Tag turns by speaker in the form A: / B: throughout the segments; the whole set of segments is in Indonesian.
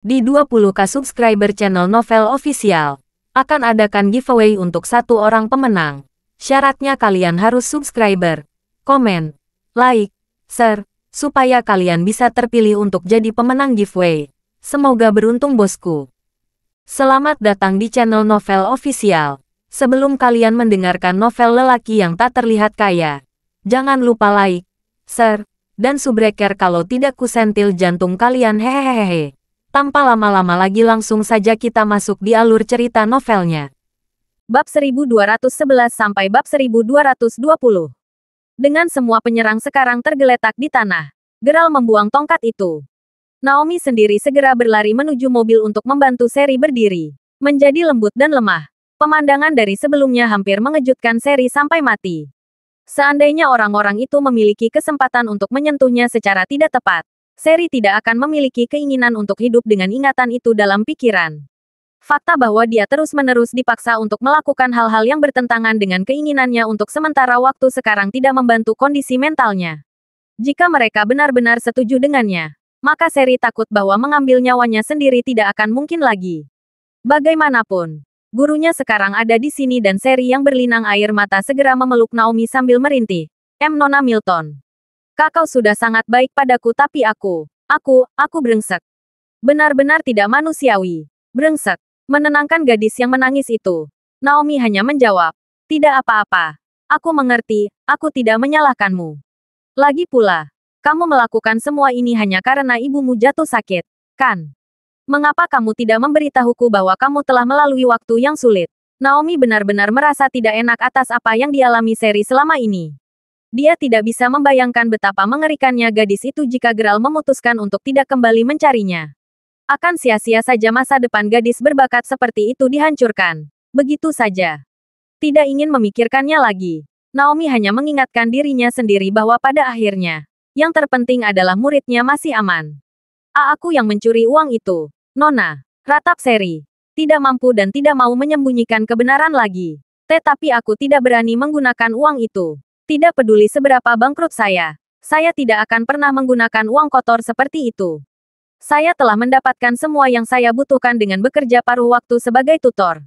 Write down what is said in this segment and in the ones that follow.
A: Di 20k subscriber channel Novel Official, akan adakan giveaway untuk satu orang pemenang. Syaratnya kalian harus subscriber, komen, like, share, supaya kalian bisa terpilih untuk jadi pemenang giveaway. Semoga beruntung bosku. Selamat datang di channel Novel Official. Sebelum kalian mendengarkan novel lelaki yang tak terlihat kaya, jangan lupa like, share, dan subbreaker kalau tidak kusentil jantung kalian hehehehe. Tanpa lama-lama lagi langsung saja kita masuk di alur cerita novelnya. Bab 1211 sampai bab 1220. Dengan semua penyerang sekarang tergeletak di tanah, Geralt membuang tongkat itu. Naomi sendiri segera berlari menuju mobil untuk membantu Seri berdiri. Menjadi lembut dan lemah. Pemandangan dari sebelumnya hampir mengejutkan Seri sampai mati. Seandainya orang-orang itu memiliki kesempatan untuk menyentuhnya secara tidak tepat, Seri tidak akan memiliki keinginan untuk hidup dengan ingatan itu dalam pikiran. Fakta bahwa dia terus-menerus dipaksa untuk melakukan hal-hal yang bertentangan dengan keinginannya untuk sementara waktu sekarang tidak membantu kondisi mentalnya. Jika mereka benar-benar setuju dengannya, maka Seri takut bahwa mengambil nyawanya sendiri tidak akan mungkin lagi. Bagaimanapun, gurunya sekarang ada di sini dan Seri yang berlinang air mata segera memeluk Naomi sambil merintih. Nona Milton. Kakau sudah sangat baik padaku tapi aku brengsek. Benar-benar tidak manusiawi. Brengsek. Menenangkan gadis yang menangis itu. Naomi hanya menjawab. Tidak apa-apa. Aku mengerti, aku tidak menyalahkanmu. Lagi pula, kamu melakukan semua ini hanya karena ibumu jatuh sakit, kan? Mengapa kamu tidak memberitahuku bahwa kamu telah melalui waktu yang sulit? Naomi benar-benar merasa tidak enak atas apa yang dialami Seri selama ini. Dia tidak bisa membayangkan betapa mengerikannya gadis itu jika Geralt memutuskan untuk tidak kembali mencarinya. Akan sia-sia saja masa depan gadis berbakat seperti itu dihancurkan. Begitu saja. Tidak ingin memikirkannya lagi. Naomi hanya mengingatkan dirinya sendiri bahwa pada akhirnya, yang terpenting adalah muridnya masih aman. Aku yang mencuri uang itu, Nona. Ratap Seri. Tidak mampu dan tidak mau menyembunyikan kebenaran lagi. Tetapi aku tidak berani menggunakan uang itu. Tidak peduli seberapa bangkrut saya tidak akan pernah menggunakan uang kotor seperti itu. Saya telah mendapatkan semua yang saya butuhkan dengan bekerja paruh waktu sebagai tutor.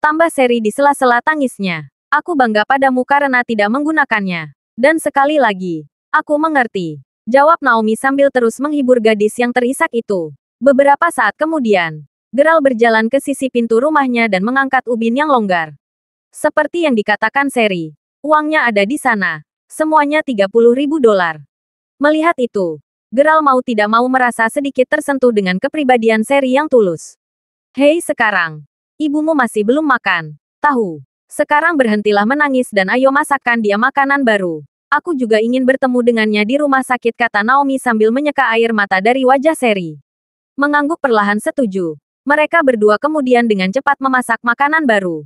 A: Tambah Seri di sela-sela tangisnya. Aku bangga padamu karena tidak menggunakannya. Dan sekali lagi, aku mengerti. Jawab Naomi sambil terus menghibur gadis yang terisak itu. Beberapa saat kemudian, Geralt berjalan ke sisi pintu rumahnya dan mengangkat ubin yang longgar. Seperti yang dikatakan Seri. Uangnya ada di sana. Semuanya $30.000. Melihat itu, Geralt mau tidak mau merasa sedikit tersentuh dengan kepribadian Seri yang tulus. Hei sekarang, ibumu masih belum makan. Tahu. Sekarang berhentilah menangis dan ayo masakkan dia makanan baru. Aku juga ingin bertemu dengannya di rumah sakit kata Naomi sambil menyeka air mata dari wajah Seri. Mengangguk perlahan setuju. Mereka berdua kemudian dengan cepat memasak makanan baru.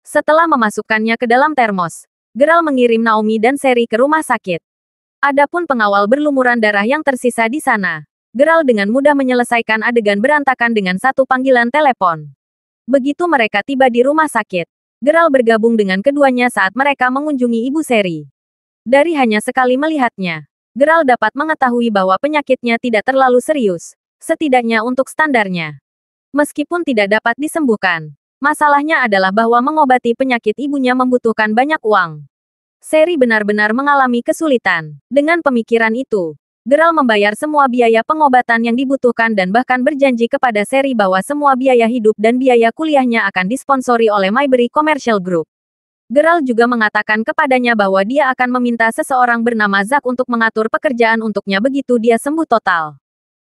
A: Setelah memasukkannya ke dalam termos, Geralt mengirim Naomi dan Seri ke rumah sakit. Adapun pengawal berlumuran darah yang tersisa di sana, Geralt dengan mudah menyelesaikan adegan berantakan dengan satu panggilan telepon. Begitu mereka tiba di rumah sakit, Geralt bergabung dengan keduanya saat mereka mengunjungi ibu Seri. Dari hanya sekali melihatnya, Geralt dapat mengetahui bahwa penyakitnya tidak terlalu serius, setidaknya untuk standarnya. Meskipun tidak dapat disembuhkan, masalahnya adalah bahwa mengobati penyakit ibunya membutuhkan banyak uang. Seri benar-benar mengalami kesulitan. Dengan pemikiran itu, Geralt membayar semua biaya pengobatan yang dibutuhkan dan bahkan berjanji kepada Seri bahwa semua biaya hidup dan biaya kuliahnya akan disponsori oleh Maybury Commercial Group. Geralt juga mengatakan kepadanya bahwa dia akan meminta seseorang bernama Zack untuk mengatur pekerjaan untuknya begitu dia sembuh total.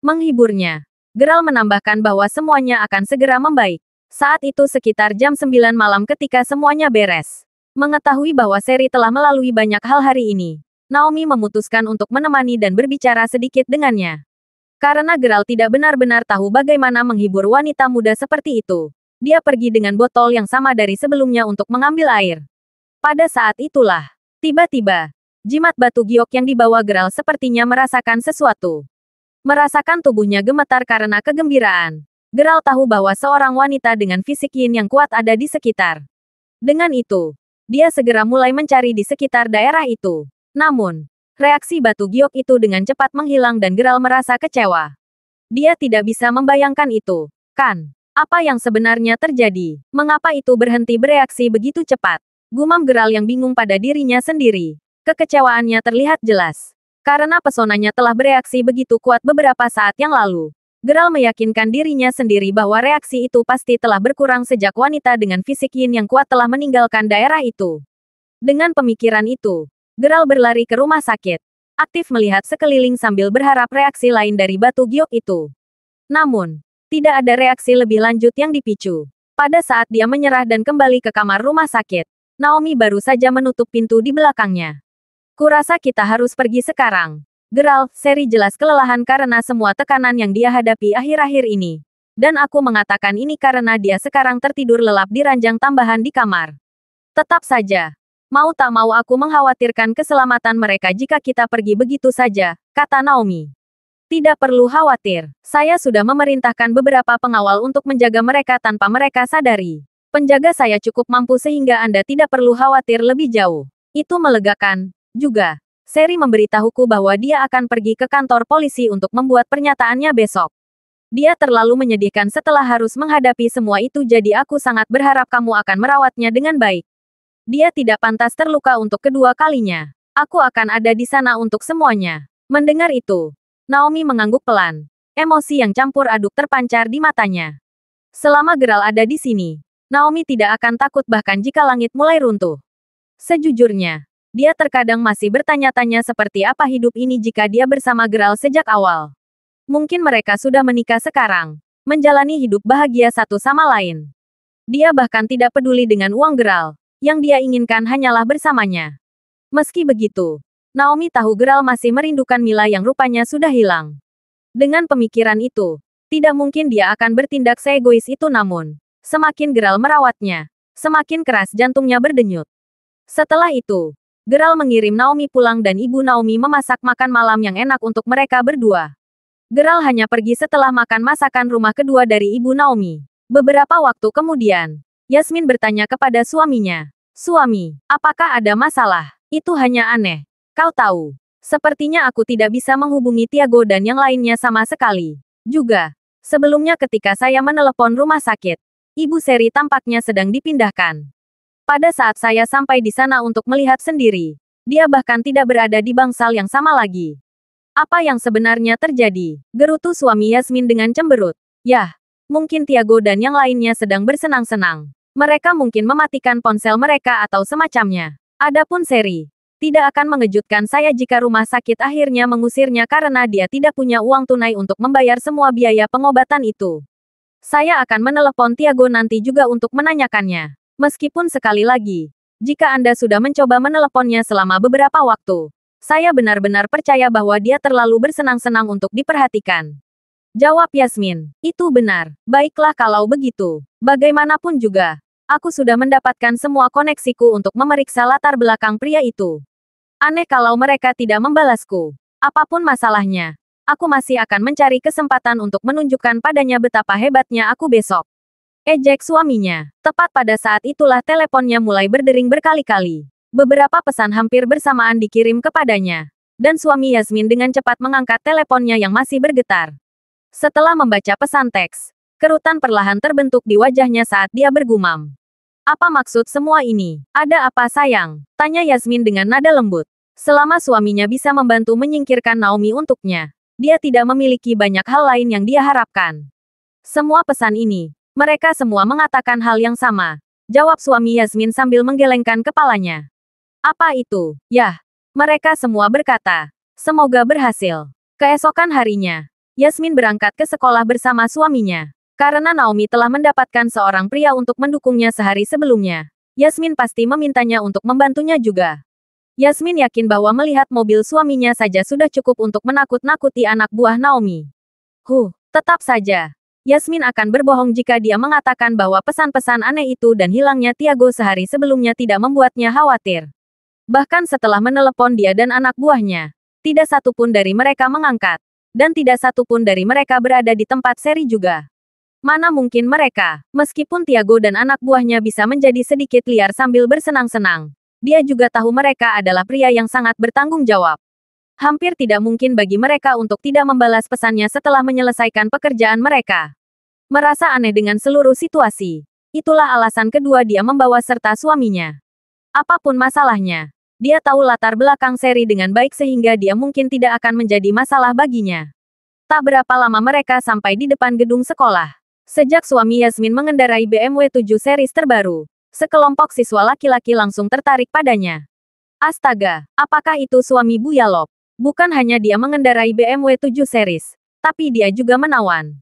A: Menghiburnya, Geralt menambahkan bahwa semuanya akan segera membaik. Saat itu sekitar jam 9 malam ketika semuanya beres. Mengetahui bahwa Seri telah melalui banyak hal hari ini, Naomi memutuskan untuk menemani dan berbicara sedikit dengannya. Karena Geralt tidak benar-benar tahu bagaimana menghibur wanita muda seperti itu, dia pergi dengan botol yang sama dari sebelumnya untuk mengambil air. Pada saat itulah, tiba-tiba, jimat batu giok yang dibawa Geralt sepertinya merasakan sesuatu. Merasakan tubuhnya gemetar karena kegembiraan. Geralt tahu bahwa seorang wanita dengan fisik yin yang kuat ada di sekitar. Dengan itu, dia segera mulai mencari di sekitar daerah itu. Namun, reaksi batu giok itu dengan cepat menghilang dan Geralt merasa kecewa. Dia tidak bisa membayangkan itu, kan? Apa yang sebenarnya terjadi? Mengapa itu berhenti bereaksi begitu cepat? Gumam Geralt yang bingung pada dirinya sendiri. Kekecewaannya terlihat jelas. Karena pesonanya telah bereaksi begitu kuat beberapa saat yang lalu. Geralt meyakinkan dirinya sendiri bahwa reaksi itu pasti telah berkurang sejak wanita dengan fisik yin yang kuat telah meninggalkan daerah itu. Dengan pemikiran itu, Geralt berlari ke rumah sakit. Aktif melihat sekeliling sambil berharap reaksi lain dari batu giok itu. Namun, tidak ada reaksi lebih lanjut yang dipicu. Pada saat dia menyerah dan kembali ke kamar rumah sakit, Naomi baru saja menutup pintu di belakangnya. Kurasa kita harus pergi sekarang. Geralt, Seri jelas kelelahan karena semua tekanan yang dia hadapi akhir-akhir ini. Dan aku mengatakan ini karena dia sekarang tertidur lelap di ranjang tambahan di kamar. Tetap saja. Mau tak mau aku mengkhawatirkan keselamatan mereka jika kita pergi begitu saja, kata Naomi. Tidak perlu khawatir. Saya sudah memerintahkan beberapa pengawal untuk menjaga mereka tanpa mereka sadari. Penjaga saya cukup mampu sehingga Anda tidak perlu khawatir lebih jauh. Itu melegakan. Juga, Seri memberitahuku bahwa dia akan pergi ke kantor polisi untuk membuat pernyataannya besok. Dia terlalu menyedihkan setelah harus menghadapi semua itu, jadi aku sangat berharap kamu akan merawatnya dengan baik. Dia tidak pantas terluka untuk kedua kalinya. Aku akan ada di sana untuk semuanya. Mendengar itu, Naomi mengangguk pelan. Emosi yang campur aduk terpancar di matanya. Selama Geralt ada di sini, Naomi tidak akan takut bahkan jika langit mulai runtuh. Sejujurnya, dia terkadang masih bertanya-tanya seperti apa hidup ini jika dia bersama Geralt sejak awal. Mungkin mereka sudah menikah sekarang, menjalani hidup bahagia satu sama lain. Dia bahkan tidak peduli dengan uang Geralt, yang dia inginkan hanyalah bersamanya. Meski begitu, Naomi tahu Geralt masih merindukan Mila yang rupanya sudah hilang. Dengan pemikiran itu, tidak mungkin dia akan bertindak seegois itu, namun semakin Geralt merawatnya, semakin keras jantungnya berdenyut. Setelah itu, Geralt mengirim Naomi pulang dan ibu Naomi memasak makan malam yang enak untuk mereka berdua. Geralt hanya pergi setelah makan masakan rumah kedua dari ibu Naomi. Beberapa waktu kemudian, Yasmin bertanya kepada suaminya, "Suami, apakah ada masalah? Itu hanya aneh. Kau tahu, sepertinya aku tidak bisa menghubungi Tiago dan yang lainnya sama sekali. Juga, sebelumnya ketika saya menelepon rumah sakit, Ibu Seri tampaknya sedang dipindahkan. Pada saat saya sampai di sana untuk melihat sendiri, dia bahkan tidak berada di bangsal yang sama lagi. Apa yang sebenarnya terjadi?" gerutu suami Yasmin dengan cemberut. "Yah, mungkin Tiago dan yang lainnya sedang bersenang-senang. Mereka mungkin mematikan ponsel mereka atau semacamnya. Adapun Seri, tidak akan mengejutkan saya jika rumah sakit akhirnya mengusirnya karena dia tidak punya uang tunai untuk membayar semua biaya pengobatan itu. Saya akan menelepon Tiago nanti juga untuk menanyakannya. Meskipun sekali lagi, jika Anda sudah mencoba meneleponnya selama beberapa waktu, saya benar-benar percaya bahwa dia terlalu bersenang-senang untuk diperhatikan." Jawab Yasmin, "Itu benar. Baiklah kalau begitu. Bagaimanapun juga, aku sudah mendapatkan semua koneksiku untuk memeriksa latar belakang pria itu. Aneh kalau mereka tidak membalasku. Apapun masalahnya, aku masih akan mencari kesempatan untuk menunjukkan padanya betapa hebatnya aku besok." Ejek suaminya. Tepat pada saat itulah teleponnya mulai berdering berkali-kali. Beberapa pesan hampir bersamaan dikirim kepadanya. Dan suami Yasmin dengan cepat mengangkat teleponnya yang masih bergetar. Setelah membaca pesan teks, kerutan perlahan terbentuk di wajahnya saat dia bergumam. "Apa maksud semua ini? Ada apa sayang?" tanya Yasmin dengan nada lembut. Selama suaminya bisa membantu menyingkirkan Naomi untuknya, dia tidak memiliki banyak hal lain yang dia harapkan. Semua pesan ini, mereka semua mengatakan hal yang sama, jawab suami Yasmin sambil menggelengkan kepalanya. "Apa itu?" "Yah." Mereka semua berkata, "Semoga berhasil." Keesokan harinya, Yasmin berangkat ke sekolah bersama suaminya. Karena Naomi telah mendapatkan seorang pria untuk mendukungnya sehari sebelumnya, Yasmin pasti memintanya untuk membantunya juga. Yasmin yakin bahwa melihat mobil suaminya saja sudah cukup untuk menakut-nakuti anak buah Naomi. Tetap saja, Yasmin akan berbohong jika dia mengatakan bahwa pesan-pesan aneh itu dan hilangnya Tiago sehari sebelumnya tidak membuatnya khawatir. Bahkan setelah menelepon dia dan anak buahnya, tidak satu pun dari mereka mengangkat. Dan tidak satu pun dari mereka berada di tempat Seri juga. Mana mungkin mereka, meskipun Tiago dan anak buahnya bisa menjadi sedikit liar sambil bersenang-senang. Dia juga tahu mereka adalah pria yang sangat bertanggung jawab. Hampir tidak mungkin bagi mereka untuk tidak membalas pesannya setelah menyelesaikan pekerjaan mereka. Merasa aneh dengan seluruh situasi. Itulah alasan kedua dia membawa serta suaminya. Apapun masalahnya, dia tahu latar belakang seri dengan baik sehingga dia mungkin tidak akan menjadi masalah baginya. Tak berapa lama mereka sampai di depan gedung sekolah. Sejak suami Yasmin mengendarai BMW 7 series terbaru, sekelompok siswa laki-laki langsung tertarik padanya. Astaga, apakah itu suami Bu Yalop? Bukan hanya dia mengendarai BMW 7 series, tapi dia juga menawan.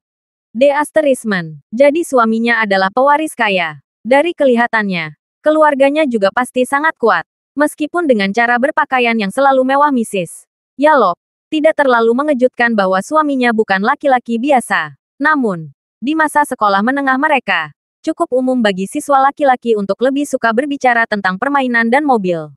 A: Jadi suaminya adalah pewaris kaya. Dari kelihatannya, keluarganya juga pasti sangat kuat. Meskipun dengan cara berpakaian yang selalu mewah Mrs. Yalop, tidak terlalu mengejutkan bahwa suaminya bukan laki-laki biasa. Namun, di masa sekolah menengah mereka, cukup umum bagi siswa laki-laki untuk lebih suka berbicara tentang permainan dan mobil.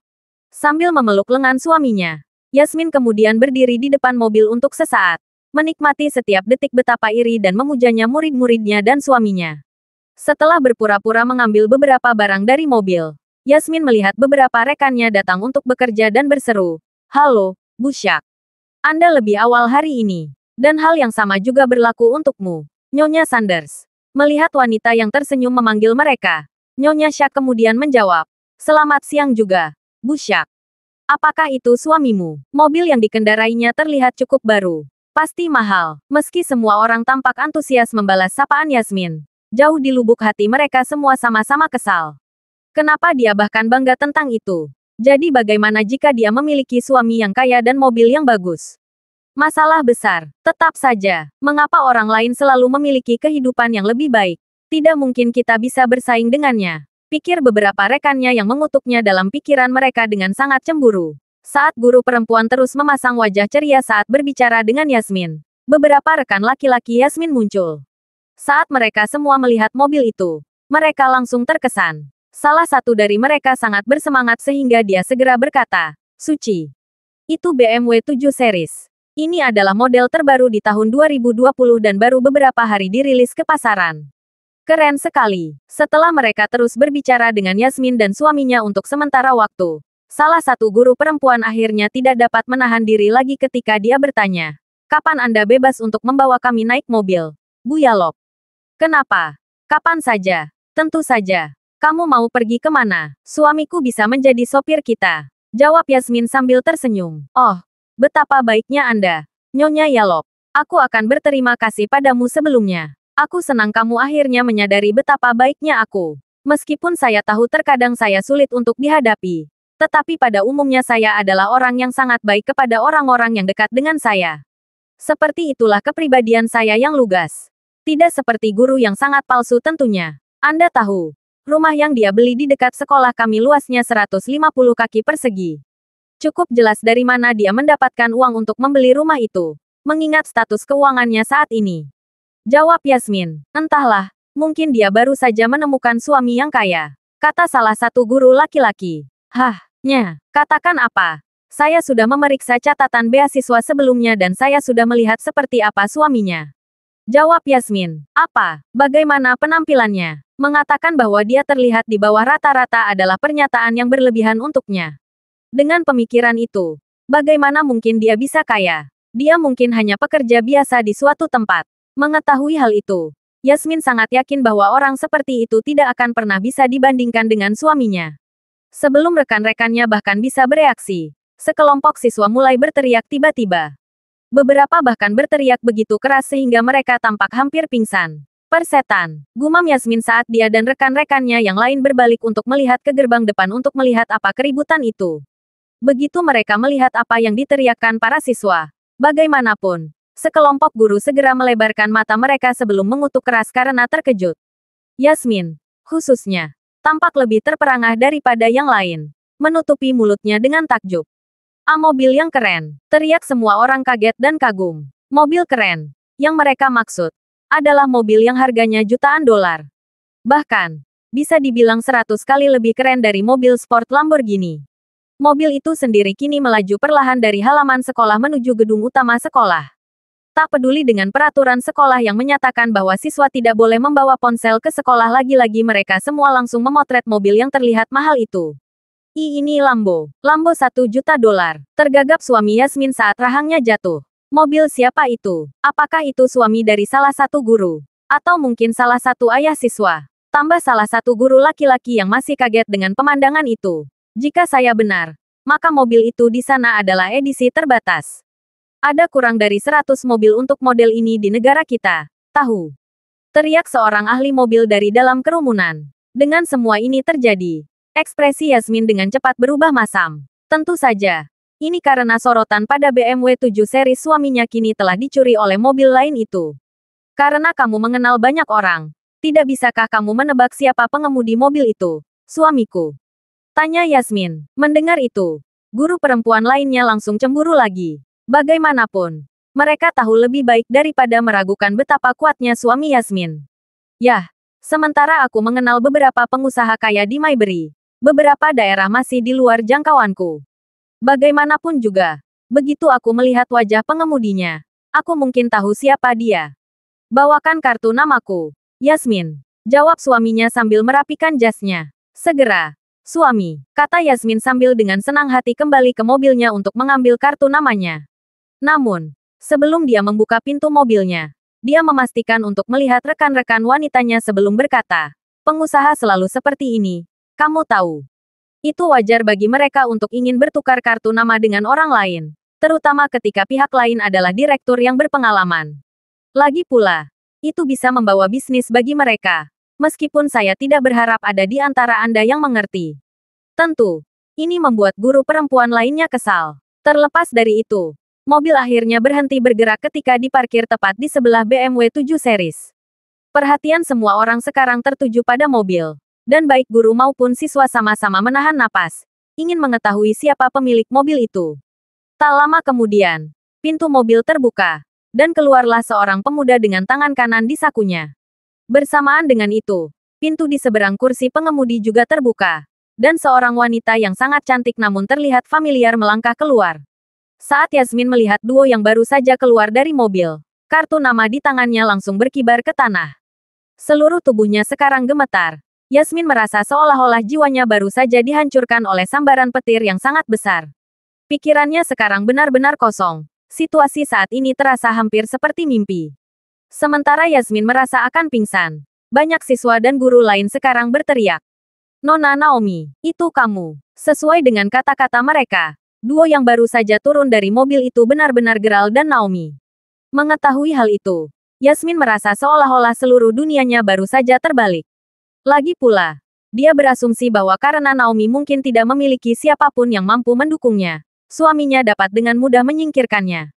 A: Sambil memeluk lengan suaminya, Yasmin kemudian berdiri di depan mobil untuk sesaat, menikmati setiap detik betapa iri dan memujanya murid-muridnya dan suaminya. Setelah berpura-pura mengambil beberapa barang dari mobil, Yasmin melihat beberapa rekannya datang untuk bekerja dan berseru, "Halo, Bu Shak. Anda lebih awal hari ini. Dan hal yang sama juga berlaku untukmu, Nyonya Sanders." Melihat wanita yang tersenyum memanggil mereka, Nyonya Shak kemudian menjawab, "Selamat siang juga, Bu Shak. Apakah itu suamimu?" Mobil yang dikendarainya terlihat cukup baru. Pasti mahal. Meski semua orang tampak antusias membalas sapaan Yasmin, jauh di lubuk hati mereka semua sama-sama kesal. Kenapa dia bahkan bangga tentang itu? Jadi bagaimana jika dia memiliki suami yang kaya dan mobil yang bagus? Masalah besar. Tetap saja, mengapa orang lain selalu memiliki kehidupan yang lebih baik? Tidak mungkin kita bisa bersaing dengannya. Pikir beberapa rekannya yang mengutuknya dalam pikiran mereka dengan sangat cemburu. Saat guru perempuan terus memasang wajah ceria saat berbicara dengan Yasmin, beberapa rekan laki-laki Yasmin muncul. Saat mereka semua melihat mobil itu, mereka langsung terkesan. Salah satu dari mereka sangat bersemangat sehingga dia segera berkata, "Suci. Itu BMW 7 series. Ini adalah model terbaru di tahun 2020 dan baru beberapa hari dirilis ke pasaran. Keren sekali." Setelah mereka terus berbicara dengan Yasmin dan suaminya untuk sementara waktu, salah satu guru perempuan akhirnya tidak dapat menahan diri lagi ketika dia bertanya, "Kapan Anda bebas untuk membawa kami naik mobil, Bu Yalop?" "Kenapa? Kapan saja. Tentu saja. Kamu mau pergi kemana? Suamiku bisa menjadi sopir kita," jawab Yasmin sambil tersenyum. "Oh, betapa baiknya Anda, Nyonya Yalop. Aku akan berterima kasih padamu sebelumnya. Aku senang kamu akhirnya menyadari betapa baiknya aku. Meskipun saya tahu terkadang saya sulit untuk dihadapi. Tetapi pada umumnya saya adalah orang yang sangat baik kepada orang-orang yang dekat dengan saya. Seperti itulah kepribadian saya yang lugas. Tidak seperti guru yang sangat palsu tentunya. Anda tahu, rumah yang dia beli di dekat sekolah kami luasnya 150 kaki persegi. Cukup jelas dari mana dia mendapatkan uang untuk membeli rumah itu, mengingat status keuangannya saat ini," jawab Yasmin. "Entahlah, mungkin dia baru saja menemukan suami yang kaya," kata salah satu guru laki-laki. Katakan apa? Saya sudah memeriksa catatan beasiswa sebelumnya dan saya sudah melihat seperti apa suaminya," jawab Yasmin. "Apa? Bagaimana penampilannya?" Mengatakan bahwa dia terlihat di bawah rata-rata adalah pernyataan yang berlebihan untuknya. Dengan pemikiran itu, bagaimana mungkin dia bisa kaya? Dia mungkin hanya pekerja biasa di suatu tempat. Mengetahui hal itu, Yasmin sangat yakin bahwa orang seperti itu tidak akan pernah bisa dibandingkan dengan suaminya. Sebelum rekan-rekannya bahkan bisa bereaksi, sekelompok siswa mulai berteriak tiba-tiba. Beberapa bahkan berteriak begitu keras sehingga mereka tampak hampir pingsan. "Persetan," gumam Yasmin saat dia dan rekan-rekannya yang lain berbalik untuk melihat ke gerbang depan untuk melihat apa keributan itu. Begitu mereka melihat apa yang diteriakkan para siswa, bagaimanapun, sekelompok guru segera melebarkan mata mereka sebelum mengutuk keras karena terkejut. Yasmin, khususnya, tampak lebih terperangah daripada yang lain, menutupi mulutnya dengan takjub. "Ah, mobil yang keren!" teriak semua orang kaget dan kagum. Mobil keren, yang mereka maksud, adalah mobil yang harganya jutaan dolar. Bahkan, bisa dibilang 100 kali lebih keren dari mobil sport Lamborghini. Mobil itu sendiri kini melaju perlahan dari halaman sekolah menuju gedung utama sekolah. Tak peduli dengan peraturan sekolah yang menyatakan bahwa siswa tidak boleh membawa ponsel ke sekolah, lagi-lagi mereka semua langsung memotret mobil yang terlihat mahal itu. Ini Lambo. Lambo $1 juta. Tergagap suami Yasmin saat rahangnya jatuh. Mobil siapa itu? Apakah itu suami dari salah satu guru? Atau mungkin salah satu ayah siswa? Tambah salah satu guru laki-laki yang masih kaget dengan pemandangan itu. Jika saya benar, maka mobil itu di sana adalah edisi terbatas. Ada kurang dari 100 mobil untuk model ini di negara kita. Tahu? Teriak seorang ahli mobil dari dalam kerumunan. Dengan semua ini terjadi, ekspresi Yasmin dengan cepat berubah masam. Tentu saja, ini karena sorotan pada BMW 7 seri suaminya kini telah dicuri oleh mobil lain itu. Karena kamu mengenal banyak orang, tidak bisakah kamu menebak siapa pengemudi mobil itu? Suamiku. Tanya Yasmin. Mendengar itu, guru perempuan lainnya langsung cemburu lagi. Bagaimanapun, mereka tahu lebih baik daripada meragukan betapa kuatnya suami Yasmin. Yah, sementara aku mengenal beberapa pengusaha kaya di Maybury. Beberapa daerah masih di luar jangkauanku. Bagaimanapun juga, begitu aku melihat wajah pengemudinya, aku mungkin tahu siapa dia. Bawakan kartu namaku. Yasmin, jawab suaminya sambil merapikan jasnya. Segera, suami, kata Yasmin sambil dengan senang hati kembali ke mobilnya untuk mengambil kartu namanya. Namun, sebelum dia membuka pintu mobilnya, dia memastikan untuk melihat rekan-rekan wanitanya sebelum berkata, pengusaha selalu seperti ini. Kamu tahu, itu wajar bagi mereka untuk ingin bertukar kartu nama dengan orang lain, terutama ketika pihak lain adalah direktur yang berpengalaman. Lagi pula, itu bisa membawa bisnis bagi mereka, meskipun saya tidak berharap ada di antara Anda yang mengerti. Tentu, ini membuat guru perempuan lainnya kesal. Terlepas dari itu, mobil akhirnya berhenti bergerak ketika diparkir tepat di sebelah BMW 7 series. Perhatian semua orang sekarang tertuju pada mobil. Dan baik guru maupun siswa sama-sama menahan napas, ingin mengetahui siapa pemilik mobil itu. Tak lama kemudian, pintu mobil terbuka, dan keluarlah seorang pemuda dengan tangan kanan di sakunya. Bersamaan dengan itu, pintu di seberang kursi pengemudi juga terbuka, dan seorang wanita yang sangat cantik namun terlihat familiar melangkah keluar. Saat Yasmin melihat duo yang baru saja keluar dari mobil, kartu nama di tangannya langsung berkibar ke tanah. Seluruh tubuhnya sekarang gemetar. Yasmin merasa seolah-olah jiwanya baru saja dihancurkan oleh sambaran petir yang sangat besar. Pikirannya sekarang benar-benar kosong. Situasi saat ini terasa hampir seperti mimpi. Sementara Yasmin merasa akan pingsan, banyak siswa dan guru lain sekarang berteriak. Nona Naomi, itu kamu. Sesuai dengan kata-kata mereka, duo yang baru saja turun dari mobil itu benar-benar Gerald dan Naomi. Mengetahui hal itu, Yasmin merasa seolah-olah seluruh dunianya baru saja terbalik. Lagi pula, dia berasumsi bahwa karena Naomi mungkin tidak memiliki siapapun yang mampu mendukungnya, suaminya dapat dengan mudah menyingkirkannya.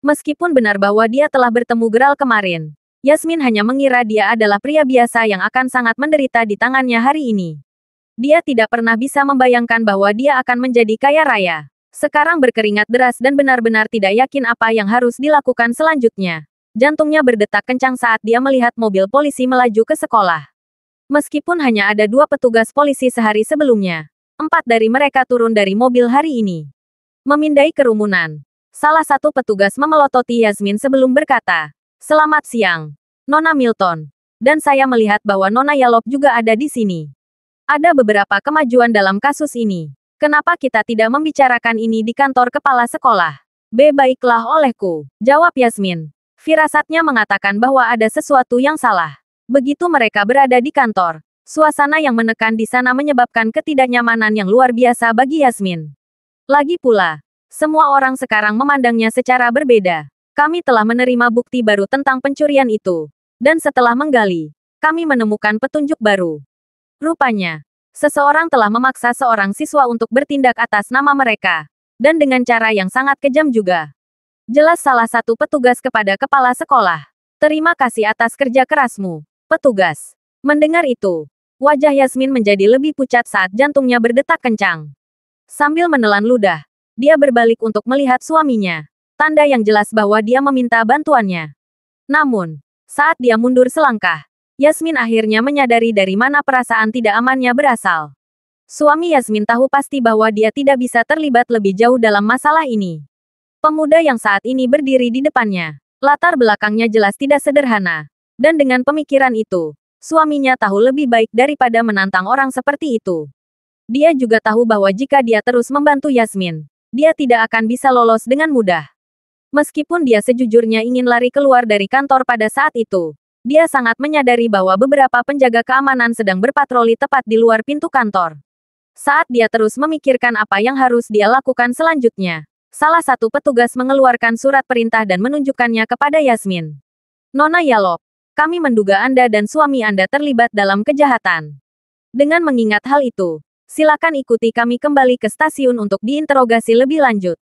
A: Meskipun benar bahwa dia telah bertemu Gerald kemarin, Yasmin hanya mengira dia adalah pria biasa yang akan sangat menderita di tangannya hari ini. Dia tidak pernah bisa membayangkan bahwa dia akan menjadi kaya raya. Sekarang berkeringat deras dan benar-benar tidak yakin apa yang harus dilakukan selanjutnya. Jantungnya berdetak kencang saat dia melihat mobil polisi melaju ke sekolah. Meskipun hanya ada 2 petugas polisi sehari sebelumnya, 4 dari mereka turun dari mobil hari ini. Memindai kerumunan, salah satu petugas memelototi Yasmin sebelum berkata, "Selamat siang, Nona Milton. Dan saya melihat bahwa Nona Yalop juga ada di sini. Ada beberapa kemajuan dalam kasus ini. Kenapa kita tidak membicarakan ini di kantor kepala sekolah?" Baiklah olehku, jawab Yasmin. Firasatnya mengatakan bahwa ada sesuatu yang salah. Begitu mereka berada di kantor, suasana yang menekan di sana menyebabkan ketidaknyamanan yang luar biasa bagi Yasmin. Lagi pula, semua orang sekarang memandangnya secara berbeda. Kami telah menerima bukti baru tentang pencurian itu. Dan setelah menggali, kami menemukan petunjuk baru. Rupanya, seseorang telah memaksa seorang siswa untuk bertindak atas nama mereka. Dan dengan cara yang sangat kejam juga. Jelas salah satu petugas kepada kepala sekolah. Terima kasih atas kerja kerasmu, petugas. Mendengar itu, wajah Yasmin menjadi lebih pucat saat jantungnya berdetak kencang. Sambil menelan ludah, dia berbalik untuk melihat suaminya. Tanda yang jelas bahwa dia meminta bantuannya. Namun, saat dia mundur selangkah, Yasmin akhirnya menyadari dari mana perasaan tidak amannya berasal. Suami Yasmin tahu pasti bahwa dia tidak bisa terlibat lebih jauh dalam masalah ini. Pemuda yang saat ini berdiri di depannya, latar belakangnya jelas tidak sederhana. Dan dengan pemikiran itu, suaminya tahu lebih baik daripada menantang orang seperti itu. Dia juga tahu bahwa jika dia terus membantu Yasmin, dia tidak akan bisa lolos dengan mudah. Meskipun dia sejujurnya ingin lari keluar dari kantor pada saat itu, dia sangat menyadari bahwa beberapa penjaga keamanan sedang berpatroli tepat di luar pintu kantor. Saat dia terus memikirkan apa yang harus dia lakukan selanjutnya, salah satu petugas mengeluarkan surat perintah dan menunjukkannya kepada Yasmin. Nona Yalop, kami menduga Anda dan suami Anda terlibat dalam kejahatan. Dengan mengingat hal itu, silakan ikuti kami kembali ke stasiun untuk diinterogasi lebih lanjut.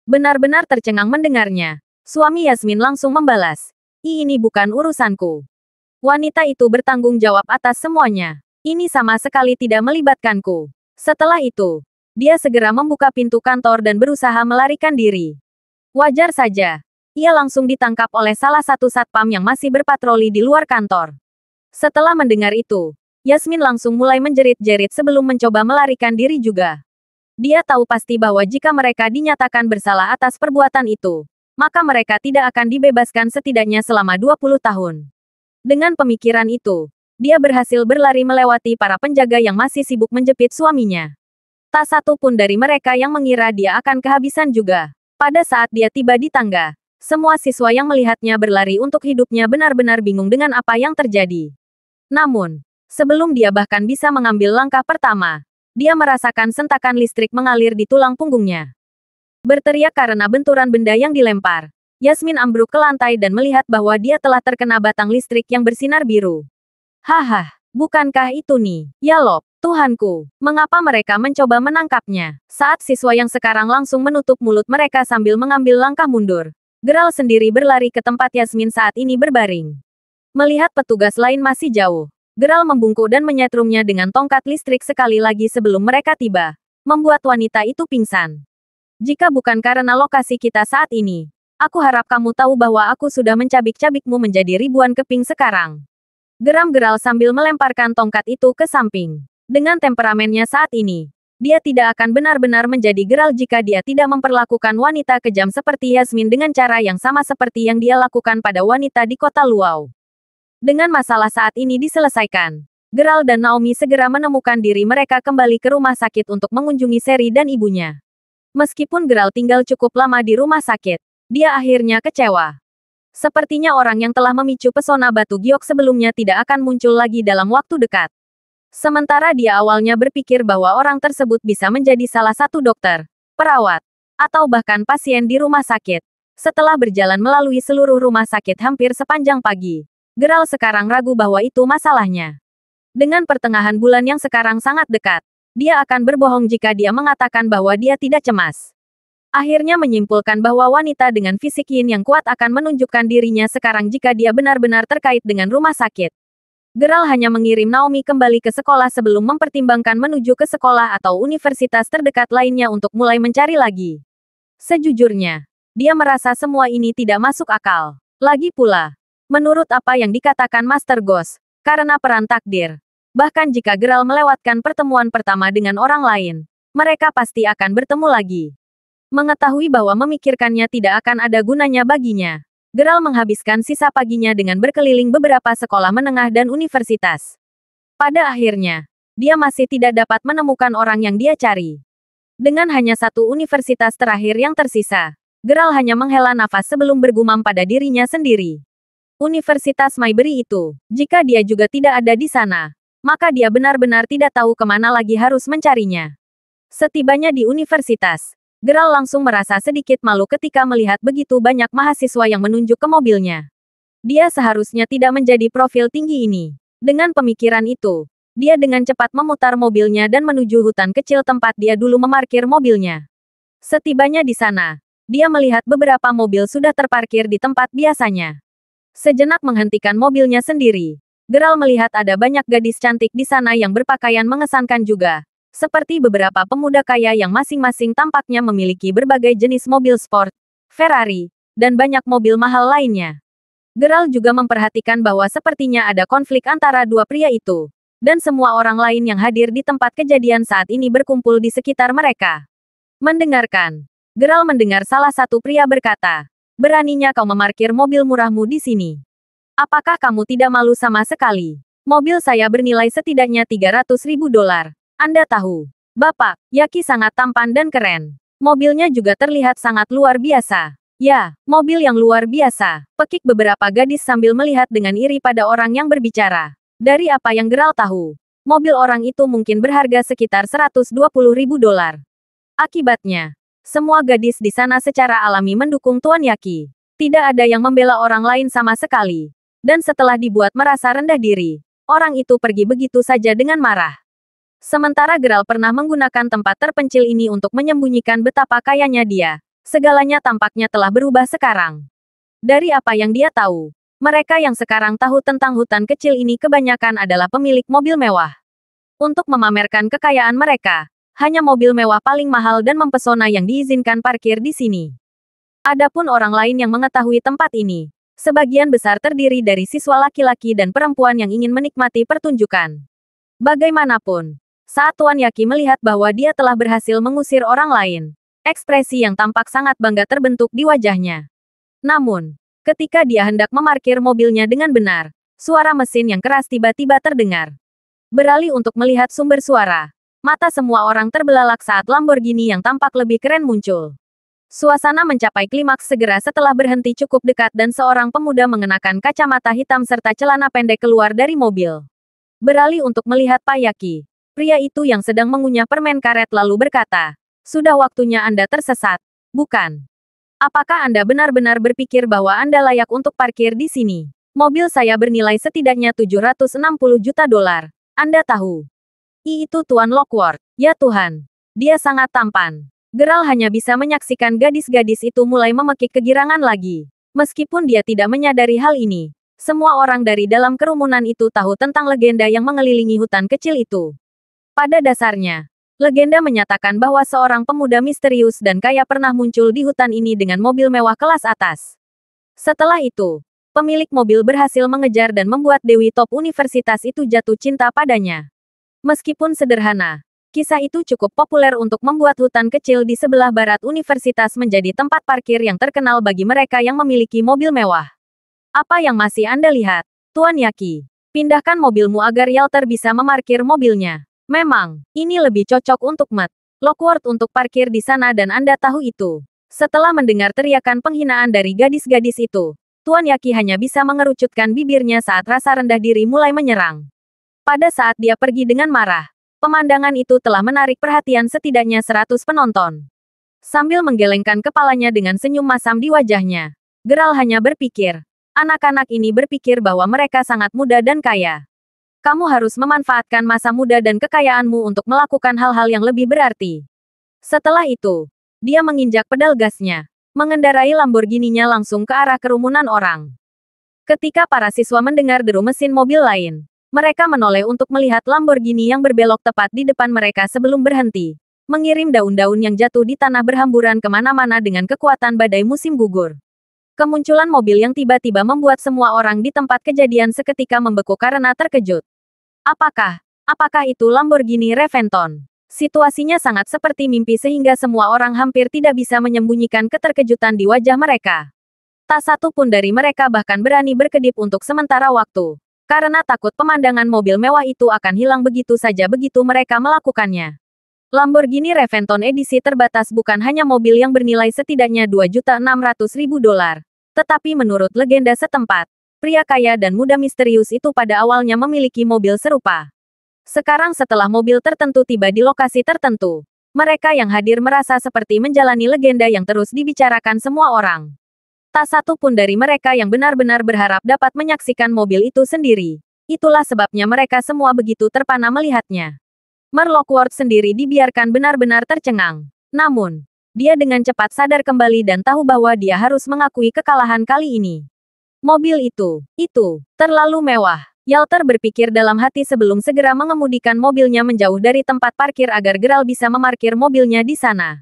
A: Benar-benar tercengang mendengarnya. Suami Yasmin langsung membalas. Ini bukan urusanku. Wanita itu bertanggung jawab atas semuanya. Ini sama sekali tidak melibatkanku. Setelah itu, dia segera membuka pintu kantor dan berusaha melarikan diri. Wajar saja. Ia langsung ditangkap oleh salah satu satpam yang masih berpatroli di luar kantor. Setelah mendengar itu, Yasmin langsung mulai menjerit-jerit sebelum mencoba melarikan diri juga. Dia tahu pasti bahwa jika mereka dinyatakan bersalah atas perbuatan itu, maka mereka tidak akan dibebaskan setidaknya selama 20 tahun. Dengan pemikiran itu, dia berhasil berlari melewati para penjaga yang masih sibuk menjepit suaminya. Tak satu pun dari mereka yang mengira dia akan kehabisan juga. Pada saat dia tiba di tangga, semua siswa yang melihatnya berlari untuk hidupnya benar-benar bingung dengan apa yang terjadi. Namun, sebelum dia bahkan bisa mengambil langkah pertama, dia merasakan sentakan listrik mengalir di tulang punggungnya. Berteriak karena benturan benda yang dilempar, Yasmin ambruk ke lantai dan melihat bahwa dia telah terkena batang listrik yang bersinar biru. Haha, bukankah itu nih, Yalop, Tuhanku, mengapa mereka mencoba menangkapnya? Saat siswa yang sekarang langsung menutup mulut mereka sambil mengambil langkah mundur, Geralt sendiri berlari ke tempat Yasmin saat ini berbaring. Melihat petugas lain masih jauh, Geralt membungkuk dan menyetrumnya dengan tongkat listrik sekali lagi sebelum mereka tiba, membuat wanita itu pingsan. Jika bukan karena lokasi kita saat ini, aku harap kamu tahu bahwa aku sudah mencabik-cabikmu menjadi ribuan keping sekarang. Geram Geralt sambil melemparkan tongkat itu ke samping. Dengan temperamennya saat ini, dia tidak akan benar-benar menjadi Geralt jika dia tidak memperlakukan wanita kejam seperti Yasmin dengan cara yang sama seperti yang dia lakukan pada wanita di kota Luau. Dengan masalah saat ini diselesaikan, Geralt dan Naomi segera menemukan diri mereka kembali ke rumah sakit untuk mengunjungi Seri dan ibunya. Meskipun Geralt tinggal cukup lama di rumah sakit, dia akhirnya kecewa. Sepertinya orang yang telah memicu pesona batu giok sebelumnya tidak akan muncul lagi dalam waktu dekat. Sementara dia awalnya berpikir bahwa orang tersebut bisa menjadi salah satu dokter, perawat, atau bahkan pasien di rumah sakit. Setelah berjalan melalui seluruh rumah sakit hampir sepanjang pagi, Geralt sekarang ragu bahwa itu masalahnya. Dengan pertengahan bulan yang sekarang sangat dekat, dia akan berbohong jika dia mengatakan bahwa dia tidak cemas. Akhirnya menyimpulkan bahwa wanita dengan fisik yin yang kuat akan menunjukkan dirinya sekarang jika dia benar-benar terkait dengan rumah sakit. Geralt hanya mengirim Naomi kembali ke sekolah sebelum mempertimbangkan menuju ke sekolah atau universitas terdekat lainnya untuk mulai mencari lagi. Sejujurnya, dia merasa semua ini tidak masuk akal. Lagi pula, menurut apa yang dikatakan Master Ghost, karena peran takdir, bahkan jika Geralt melewatkan pertemuan pertama dengan orang lain, mereka pasti akan bertemu lagi. Mengetahui bahwa memikirkannya tidak akan ada gunanya baginya, Geralt menghabiskan sisa paginya dengan berkeliling beberapa sekolah menengah dan universitas. Pada akhirnya, dia masih tidak dapat menemukan orang yang dia cari. Dengan hanya satu universitas terakhir yang tersisa, Geralt hanya menghela nafas sebelum bergumam pada dirinya sendiri. Universitas Maybury itu, jika dia juga tidak ada di sana, maka dia benar-benar tidak tahu kemana lagi harus mencarinya. Setibanya di universitas, Geralt langsung merasa sedikit malu ketika melihat begitu banyak mahasiswa yang menunjuk ke mobilnya. Dia seharusnya tidak menjadi profil tinggi ini. Dengan pemikiran itu, dia dengan cepat memutar mobilnya dan menuju hutan kecil tempat dia dulu memarkir mobilnya. Setibanya di sana, dia melihat beberapa mobil sudah terparkir di tempat biasanya. Sejenak menghentikan mobilnya sendiri, Geralt melihat ada banyak gadis cantik di sana yang berpakaian mengesankan juga. Seperti beberapa pemuda kaya yang masing-masing tampaknya memiliki berbagai jenis mobil sport, Ferrari, dan banyak mobil mahal lainnya. Geralt juga memperhatikan bahwa sepertinya ada konflik antara dua pria itu, dan semua orang lain yang hadir di tempat kejadian saat ini berkumpul di sekitar mereka. Mendengarkan, Geralt mendengar salah satu pria berkata, "Beraninya kau memarkir mobil murahmu di sini. Apakah kamu tidak malu sama sekali? Mobil saya bernilai setidaknya $300.000. Anda tahu, Bapak, Yaki sangat tampan dan keren. Mobilnya juga terlihat sangat luar biasa. Ya, mobil yang luar biasa. Pekik beberapa gadis sambil melihat dengan iri pada orang yang berbicara. Dari apa yang Geralt tahu, mobil orang itu mungkin berharga sekitar 120.000 dolar. Akibatnya, semua gadis di sana secara alami mendukung Tuan Yaki. Tidak ada yang membela orang lain sama sekali. Dan setelah dibuat merasa rendah diri, orang itu pergi begitu saja dengan marah. Sementara Geralt pernah menggunakan tempat terpencil ini untuk menyembunyikan betapa kayanya dia. Segalanya tampaknya telah berubah sekarang. Dari apa yang dia tahu, mereka yang sekarang tahu tentang hutan kecil ini kebanyakan adalah pemilik mobil mewah. Untuk memamerkan kekayaan mereka, hanya mobil mewah paling mahal dan mempesona yang diizinkan parkir di sini. Adapun orang lain yang mengetahui tempat ini, sebagian besar terdiri dari siswa laki-laki dan perempuan yang ingin menikmati pertunjukan. Bagaimanapun, saat Tuan Yaki melihat bahwa dia telah berhasil mengusir orang lain, ekspresi yang tampak sangat bangga terbentuk di wajahnya. Namun, ketika dia hendak memarkir mobilnya dengan benar, suara mesin yang keras tiba-tiba terdengar. Beralih untuk melihat sumber suara, mata semua orang terbelalak saat Lamborghini yang tampak lebih keren muncul. Suasana mencapai klimaks segera setelah berhenti cukup dekat dan seorang pemuda mengenakan kacamata hitam serta celana pendek keluar dari mobil. Beralih untuk melihat Pak Yaki, pria itu yang sedang mengunyah permen karet lalu berkata, "Sudah waktunya Anda tersesat, bukan? Apakah Anda benar-benar berpikir bahwa Anda layak untuk parkir di sini? Mobil saya bernilai setidaknya 760 juta dolar. Anda tahu?" Itu Tuan Lockwood. Ya Tuhan, dia sangat tampan. Geralt hanya bisa menyaksikan gadis-gadis itu mulai memekik kegirangan lagi. Meskipun dia tidak menyadari hal ini, semua orang dari dalam kerumunan itu tahu tentang legenda yang mengelilingi hutan kecil itu. Pada dasarnya, legenda menyatakan bahwa seorang pemuda misterius dan kaya pernah muncul di hutan ini dengan mobil mewah kelas atas. Setelah itu, pemilik mobil berhasil mengejar dan membuat Dewi top universitas itu jatuh cinta padanya. Meskipun sederhana, kisah itu cukup populer untuk membuat hutan kecil di sebelah barat universitas menjadi tempat parkir yang terkenal bagi mereka yang memiliki mobil mewah. Apa yang masih Anda lihat, Tuan Yaki? Pindahkan mobilmu agar Yalter bisa memarkir mobilnya. Memang, ini lebih cocok untuk Matt Lockwood untuk parkir di sana dan Anda tahu itu. Setelah mendengar teriakan penghinaan dari gadis-gadis itu, Tuan Yaki hanya bisa mengerucutkan bibirnya saat rasa rendah diri mulai menyerang. Pada saat dia pergi dengan marah, pemandangan itu telah menarik perhatian setidaknya 100 penonton. Sambil menggelengkan kepalanya dengan senyum masam di wajahnya, Geralt hanya berpikir, anak-anak ini berpikir bahwa mereka sangat muda dan kaya. Kamu harus memanfaatkan masa muda dan kekayaanmu untuk melakukan hal-hal yang lebih berarti. Setelah itu, dia menginjak pedal gasnya, mengendarai Lamborghini-nya langsung ke arah kerumunan orang. Ketika para siswa mendengar deru mesin mobil lain, mereka menoleh untuk melihat Lamborghini yang berbelok tepat di depan mereka sebelum berhenti, mengirim daun-daun yang jatuh di tanah berhamburan kemana-mana dengan kekuatan badai musim gugur. Kemunculan mobil yang tiba-tiba membuat semua orang di tempat kejadian seketika membeku karena terkejut. Apakah itu Lamborghini Reventon? Situasinya sangat seperti mimpi sehingga semua orang hampir tidak bisa menyembunyikan keterkejutan di wajah mereka. Tak satu pun dari mereka bahkan berani berkedip untuk sementara waktu, karena takut pemandangan mobil mewah itu akan hilang begitu saja begitu mereka melakukannya. Lamborghini Reventon edisi terbatas bukan hanya mobil yang bernilai setidaknya 2.600.000 dolar, tetapi menurut legenda setempat, pria kaya dan muda misterius itu pada awalnya memiliki mobil serupa. Sekarang setelah mobil tertentu tiba di lokasi tertentu, mereka yang hadir merasa seperti menjalani legenda yang terus dibicarakan semua orang. Tak satu pun dari mereka yang benar-benar berharap dapat menyaksikan mobil itu sendiri. Itulah sebabnya mereka semua begitu terpana melihatnya. Lockwood sendiri dibiarkan benar-benar tercengang. Namun, dia dengan cepat sadar kembali dan tahu bahwa dia harus mengakui kekalahan kali ini. Mobil itu terlalu mewah. Yalter berpikir dalam hati sebelum segera mengemudikan mobilnya menjauh dari tempat parkir agar Geralt bisa memarkir mobilnya di sana.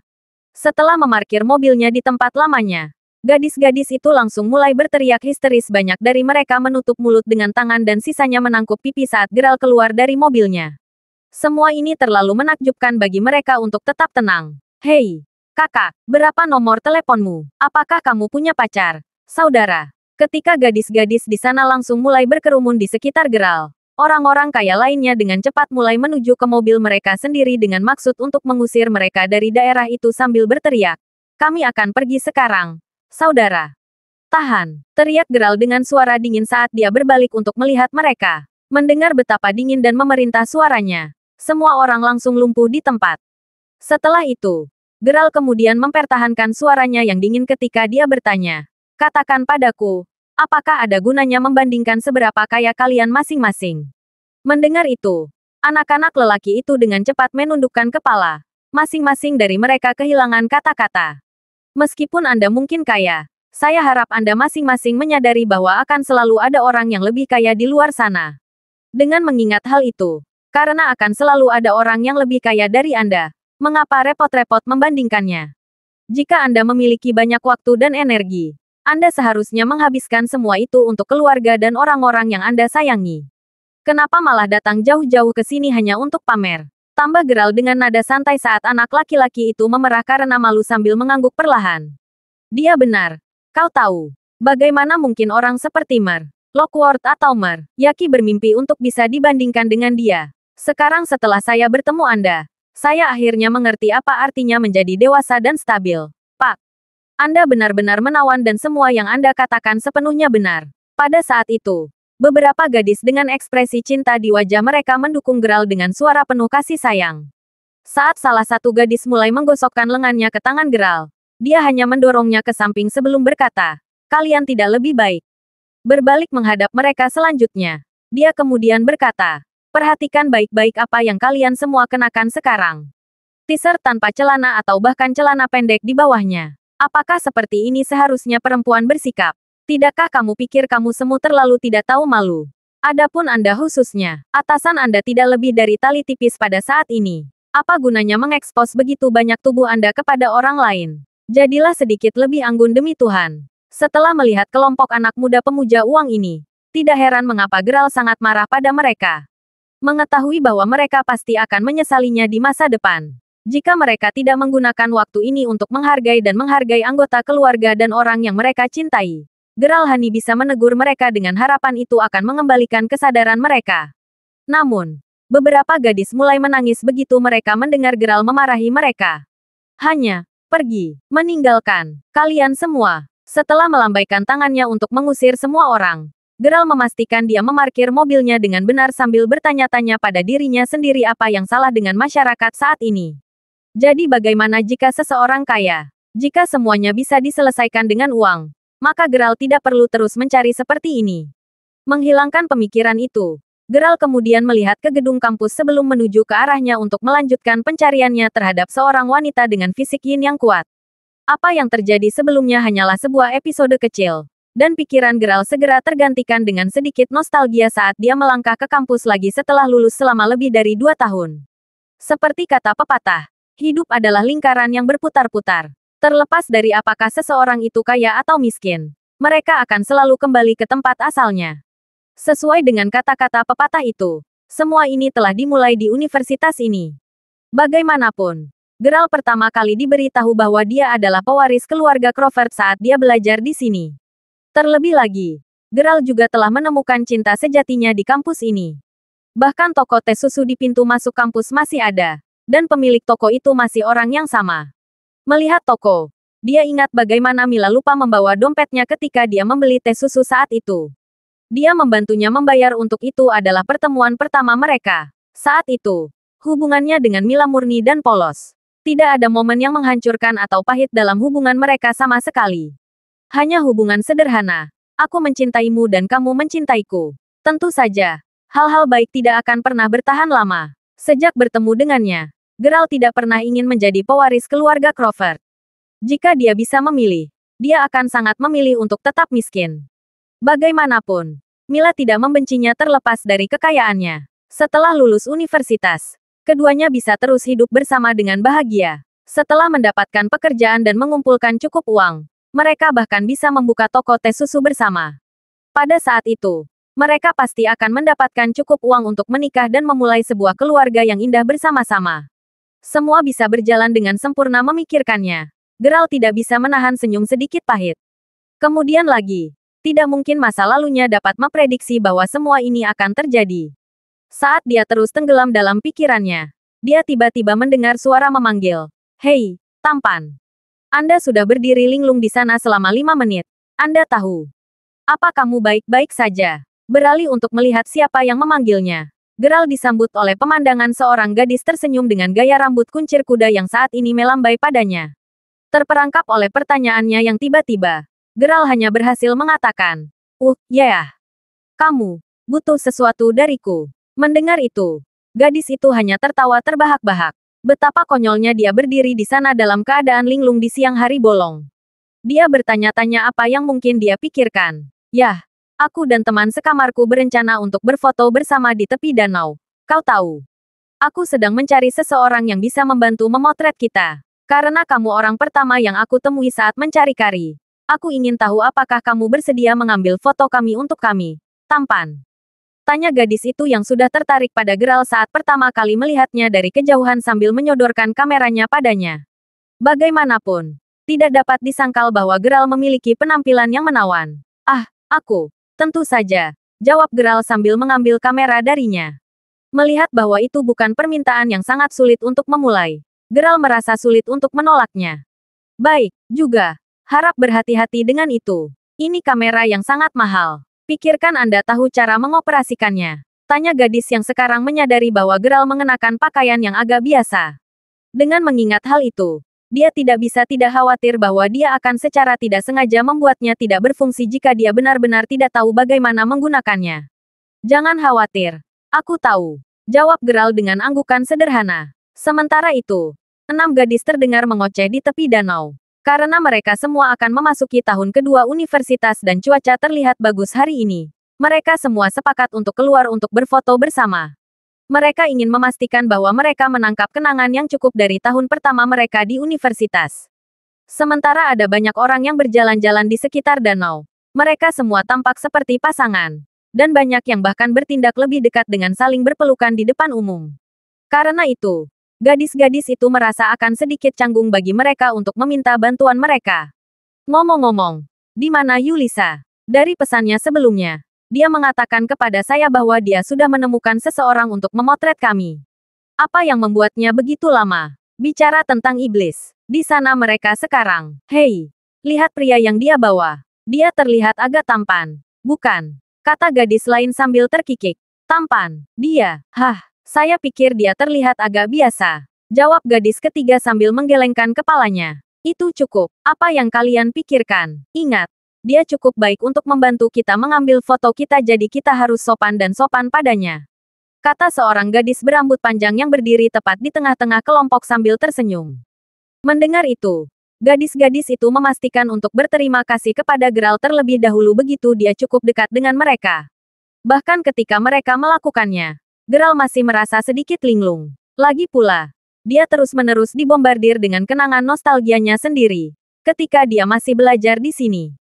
A: Setelah memarkir mobilnya di tempat lamanya, gadis-gadis itu langsung mulai berteriak histeris. Banyak dari mereka menutup mulut dengan tangan dan sisanya menangkup pipi saat Geralt keluar dari mobilnya. Semua ini terlalu menakjubkan bagi mereka untuk tetap tenang. Hei, kakak, berapa nomor teleponmu? Apakah kamu punya pacar, saudara? Ketika gadis-gadis di sana langsung mulai berkerumun di sekitar Geralt, Orang-orang kaya lainnya dengan cepat mulai menuju ke mobil mereka sendiri dengan maksud untuk mengusir mereka dari daerah itu sambil berteriak. Kami akan pergi sekarang, saudara. Tahan, teriak Geralt dengan suara dingin saat dia berbalik untuk melihat mereka. Mendengar betapa dingin dan memerintah suaranya, semua orang langsung lumpuh di tempat. Setelah itu, Geralt kemudian mempertahankan suaranya yang dingin ketika dia bertanya. Katakan padaku, apakah ada gunanya membandingkan seberapa kaya kalian masing-masing? Mendengar itu, anak-anak lelaki itu dengan cepat menundukkan kepala. Masing-masing dari mereka kehilangan kata-kata. Meskipun Anda mungkin kaya, saya harap Anda masing-masing menyadari bahwa akan selalu ada orang yang lebih kaya di luar sana. Dengan mengingat hal itu, karena akan selalu ada orang yang lebih kaya dari Anda, mengapa repot-repot membandingkannya? Jika Anda memiliki banyak waktu dan energi, Anda seharusnya menghabiskan semua itu untuk keluarga dan orang-orang yang Anda sayangi. Kenapa malah datang jauh-jauh ke sini hanya untuk pamer? Tambah Geralt dengan nada santai saat anak laki-laki itu memerah karena malu sambil mengangguk perlahan. Dia benar. Kau tahu, bagaimana mungkin orang seperti Mer, Lockwood atau Mer, Yaki bermimpi untuk bisa dibandingkan dengan dia. Sekarang setelah saya bertemu Anda, saya akhirnya mengerti apa artinya menjadi dewasa dan stabil. Pak, Anda benar-benar menawan dan semua yang Anda katakan sepenuhnya benar. Pada saat itu, beberapa gadis dengan ekspresi cinta di wajah mereka mendukung Geralt dengan suara penuh kasih sayang. Saat salah satu gadis mulai menggosokkan lengannya ke tangan Geralt, dia hanya mendorongnya ke samping sebelum berkata, kalian tidak lebih baik. Berbalik menghadap mereka selanjutnya, dia kemudian berkata, perhatikan baik-baik apa yang kalian semua kenakan sekarang. T-shirt tanpa celana atau bahkan celana pendek di bawahnya. Apakah seperti ini seharusnya perempuan bersikap? Tidakkah kamu pikir kamu semu terlalu tidak tahu malu? Adapun Anda khususnya, atasan Anda tidak lebih dari tali tipis pada saat ini. Apa gunanya mengekspos begitu banyak tubuh Anda kepada orang lain? Jadilah sedikit lebih anggun demi Tuhan. Setelah melihat kelompok anak muda pemuja uang ini, tidak heran mengapa Geralt sangat marah pada mereka. Mengetahui bahwa mereka pasti akan menyesalinya di masa depan. Jika mereka tidak menggunakan waktu ini untuk menghargai dan menghargai anggota keluarga dan orang yang mereka cintai, Geralt hanya bisa menegur mereka dengan harapan itu akan mengembalikan kesadaran mereka. Namun, beberapa gadis mulai menangis begitu mereka mendengar Geralt memarahi mereka. Hanya pergi, meninggalkan kalian semua. Setelah melambaikan tangannya untuk mengusir semua orang, Geralt memastikan dia memarkir mobilnya dengan benar sambil bertanya-tanya pada dirinya sendiri apa yang salah dengan masyarakat saat ini. Jadi bagaimana jika seseorang kaya? Jika semuanya bisa diselesaikan dengan uang, maka Geralt tidak perlu terus mencari seperti ini. Menghilangkan pemikiran itu, Geralt kemudian melihat ke gedung kampus sebelum menuju ke arahnya untuk melanjutkan pencariannya terhadap seorang wanita dengan fisik yin yang kuat. Apa yang terjadi sebelumnya hanyalah sebuah episode kecil, dan pikiran Geralt segera tergantikan dengan sedikit nostalgia saat dia melangkah ke kampus lagi setelah lulus selama lebih dari 2 tahun. Seperti kata pepatah, hidup adalah lingkaran yang berputar-putar. Terlepas dari apakah seseorang itu kaya atau miskin, mereka akan selalu kembali ke tempat asalnya. Sesuai dengan kata-kata pepatah itu, semua ini telah dimulai di universitas ini. Bagaimanapun, Geralt pertama kali diberitahu bahwa dia adalah pewaris keluarga Crawford saat dia belajar di sini. Terlebih lagi, Geralt juga telah menemukan cinta sejatinya di kampus ini. Bahkan toko teh susu di pintu masuk kampus masih ada, dan pemilik toko itu masih orang yang sama. Melihat toko, dia ingat bagaimana Mila lupa membawa dompetnya ketika dia membeli teh susu saat itu. Dia membantunya membayar untuk itu adalah pertemuan pertama mereka. Saat itu, hubungannya dengan Mila murni dan polos. Tidak ada momen yang menghancurkan atau pahit dalam hubungan mereka sama sekali. Hanya hubungan sederhana. Aku mencintaimu dan kamu mencintaiku. Tentu saja, hal-hal baik tidak akan pernah bertahan lama. Sejak bertemu dengannya, Geralt tidak pernah ingin menjadi pewaris keluarga Crawford. Jika dia bisa memilih, dia akan sangat memilih untuk tetap miskin. Bagaimanapun, Mila tidak membencinya terlepas dari kekayaannya. Setelah lulus universitas, keduanya bisa terus hidup bersama dengan bahagia. Setelah mendapatkan pekerjaan dan mengumpulkan cukup uang, mereka bahkan bisa membuka toko teh susu bersama. Pada saat itu, mereka pasti akan mendapatkan cukup uang untuk menikah dan memulai sebuah keluarga yang indah bersama-sama. Semua bisa berjalan dengan sempurna memikirkannya. Geralt tidak bisa menahan senyum sedikit pahit. Kemudian lagi, tidak mungkin masa lalunya dapat memprediksi bahwa semua ini akan terjadi. Saat dia terus tenggelam dalam pikirannya, dia tiba-tiba mendengar suara memanggil. Hei, tampan. Anda sudah berdiri linglung di sana selama 5 menit. Anda tahu. Apa kamu baik-baik saja? Beralih untuk melihat siapa yang memanggilnya. Gerald disambut oleh pemandangan seorang gadis tersenyum dengan gaya rambut kuncir kuda yang saat ini melambai padanya. Terperangkap oleh pertanyaannya yang tiba-tiba, Gerald hanya berhasil mengatakan, ya. Kamu butuh sesuatu dariku. Mendengar itu, gadis itu hanya tertawa terbahak-bahak. Betapa konyolnya dia berdiri di sana dalam keadaan linglung di siang hari bolong. Dia bertanya-tanya apa yang mungkin dia pikirkan. Yah, aku dan teman sekamarku berencana untuk berfoto bersama di tepi danau. Kau tahu, aku sedang mencari seseorang yang bisa membantu memotret kita. Karena kamu orang pertama yang aku temui saat mencari Kari. Aku ingin tahu apakah kamu bersedia mengambil foto kami untuk kami. Tampan. Tanya gadis itu yang sudah tertarik pada Gerald saat pertama kali melihatnya dari kejauhan sambil menyodorkan kameranya padanya. Bagaimanapun, tidak dapat disangkal bahwa Gerald memiliki penampilan yang menawan. Aku. Tentu saja, jawab Gerald sambil mengambil kamera darinya. Melihat bahwa itu bukan permintaan yang sangat sulit untuk memulai, Gerald merasa sulit untuk menolaknya. Baik, juga. Harap berhati-hati dengan itu. Ini kamera yang sangat mahal. Pikirkan Anda tahu cara mengoperasikannya. Tanya gadis yang sekarang menyadari bahwa Gerald mengenakan pakaian yang agak biasa. Dengan mengingat hal itu, dia tidak bisa tidak khawatir bahwa dia akan secara tidak sengaja membuatnya tidak berfungsi jika dia benar-benar tidak tahu bagaimana menggunakannya. Jangan khawatir. Aku tahu. Jawab Gerald dengan anggukan sederhana. Sementara itu, 6 gadis terdengar mengoceh di tepi danau. Karena mereka semua akan memasuki tahun kedua universitas dan cuaca terlihat bagus hari ini. Mereka semua sepakat untuk keluar untuk berfoto bersama. Mereka ingin memastikan bahwa mereka menangkap kenangan yang cukup dari tahun pertama mereka di universitas. Sementara ada banyak orang yang berjalan-jalan di sekitar danau. Mereka semua tampak seperti pasangan. Dan banyak yang bahkan bertindak lebih dekat dengan saling berpelukan di depan umum. Karena itu, gadis-gadis itu merasa akan sedikit canggung bagi mereka untuk meminta bantuan mereka. Ngomong-ngomong, di mana Yulisa? Dari pesannya sebelumnya, dia mengatakan kepada saya bahwa dia sudah menemukan seseorang untuk memotret kami. Apa yang membuatnya begitu lama? Bicara tentang iblis. Di sana mereka sekarang. Hei, lihat pria yang dia bawa. Dia terlihat agak tampan. Bukan? Kata gadis lain sambil terkikik. Tampan? Dia? Saya pikir dia terlihat agak biasa. Jawab gadis ketiga sambil menggelengkan kepalanya. Itu cukup. Apa yang kalian pikirkan? Ingat, dia cukup baik untuk membantu kita mengambil foto kita jadi kita harus sopan dan sopan padanya. Kata seorang gadis berambut panjang yang berdiri tepat di tengah-tengah kelompok sambil tersenyum. Mendengar itu, gadis-gadis itu memastikan untuk berterima kasih kepada Gerald terlebih dahulu begitu dia cukup dekat dengan mereka. Bahkan ketika mereka melakukannya, Gerald masih merasa sedikit linglung. Lagi pula, dia terus-menerus dibombardir dengan kenangan nostalgianya sendiri. Ketika dia masih belajar di sini.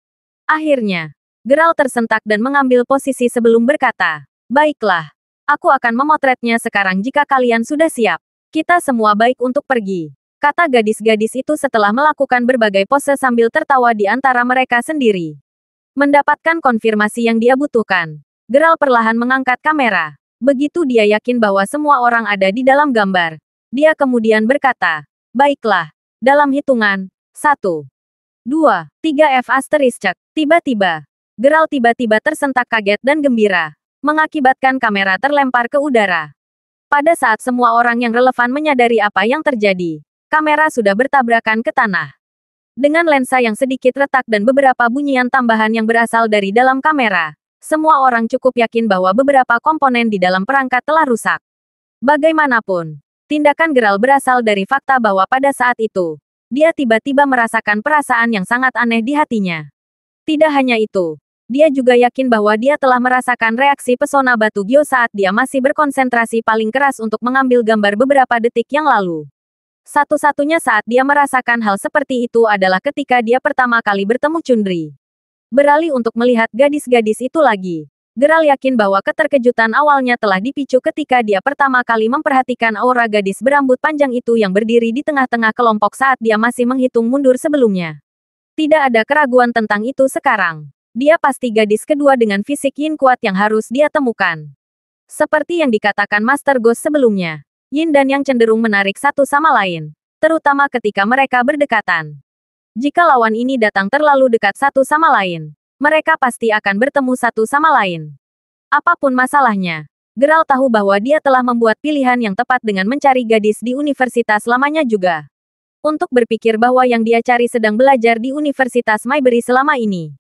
A: Akhirnya, Gerald tersentak dan mengambil posisi sebelum berkata, baiklah, aku akan memotretnya sekarang jika kalian sudah siap. Kita semua baik untuk pergi. Kata gadis-gadis itu setelah melakukan berbagai pose sambil tertawa di antara mereka sendiri. Mendapatkan konfirmasi yang dia butuhkan, Gerald perlahan mengangkat kamera. Begitu dia yakin bahwa semua orang ada di dalam gambar. Dia kemudian berkata, baiklah, dalam hitungan, 1, 2, 3 F asterisk. Tiba-tiba, Gerald tiba-tiba tersentak kaget dan gembira, mengakibatkan kamera terlempar ke udara. Pada saat semua orang yang relevan menyadari apa yang terjadi, kamera sudah bertabrakan ke tanah. Dengan lensa yang sedikit retak dan beberapa bunyian tambahan yang berasal dari dalam kamera, semua orang cukup yakin bahwa beberapa komponen di dalam perangkat telah rusak. Bagaimanapun, tindakan Gerald berasal dari fakta bahwa pada saat itu, dia tiba-tiba merasakan perasaan yang sangat aneh di hatinya. Tidak hanya itu, dia juga yakin bahwa dia telah merasakan reaksi pesona batu Gyo saat dia masih berkonsentrasi paling keras untuk mengambil gambar beberapa detik yang lalu. Satu-satunya saat dia merasakan hal seperti itu adalah ketika dia pertama kali bertemu Chundri. Beralih untuk melihat gadis-gadis itu lagi, Gerald yakin bahwa keterkejutan awalnya telah dipicu ketika dia pertama kali memperhatikan aura gadis berambut panjang itu yang berdiri di tengah-tengah kelompok saat dia masih menghitung mundur sebelumnya. Tidak ada keraguan tentang itu sekarang. Dia pasti gadis kedua dengan fisik yin kuat yang harus dia temukan. Seperti yang dikatakan Master Ghost sebelumnya, Yin dan Yang cenderung menarik satu sama lain, terutama ketika mereka berdekatan. Jika lawan ini datang terlalu dekat satu sama lain, mereka pasti akan bertemu satu sama lain. Apapun masalahnya, Geralt tahu bahwa dia telah membuat pilihan yang tepat dengan mencari gadis di universitas lamanya juga. Untuk berpikir bahwa yang dia cari sedang belajar di Universitas Maybury selama ini.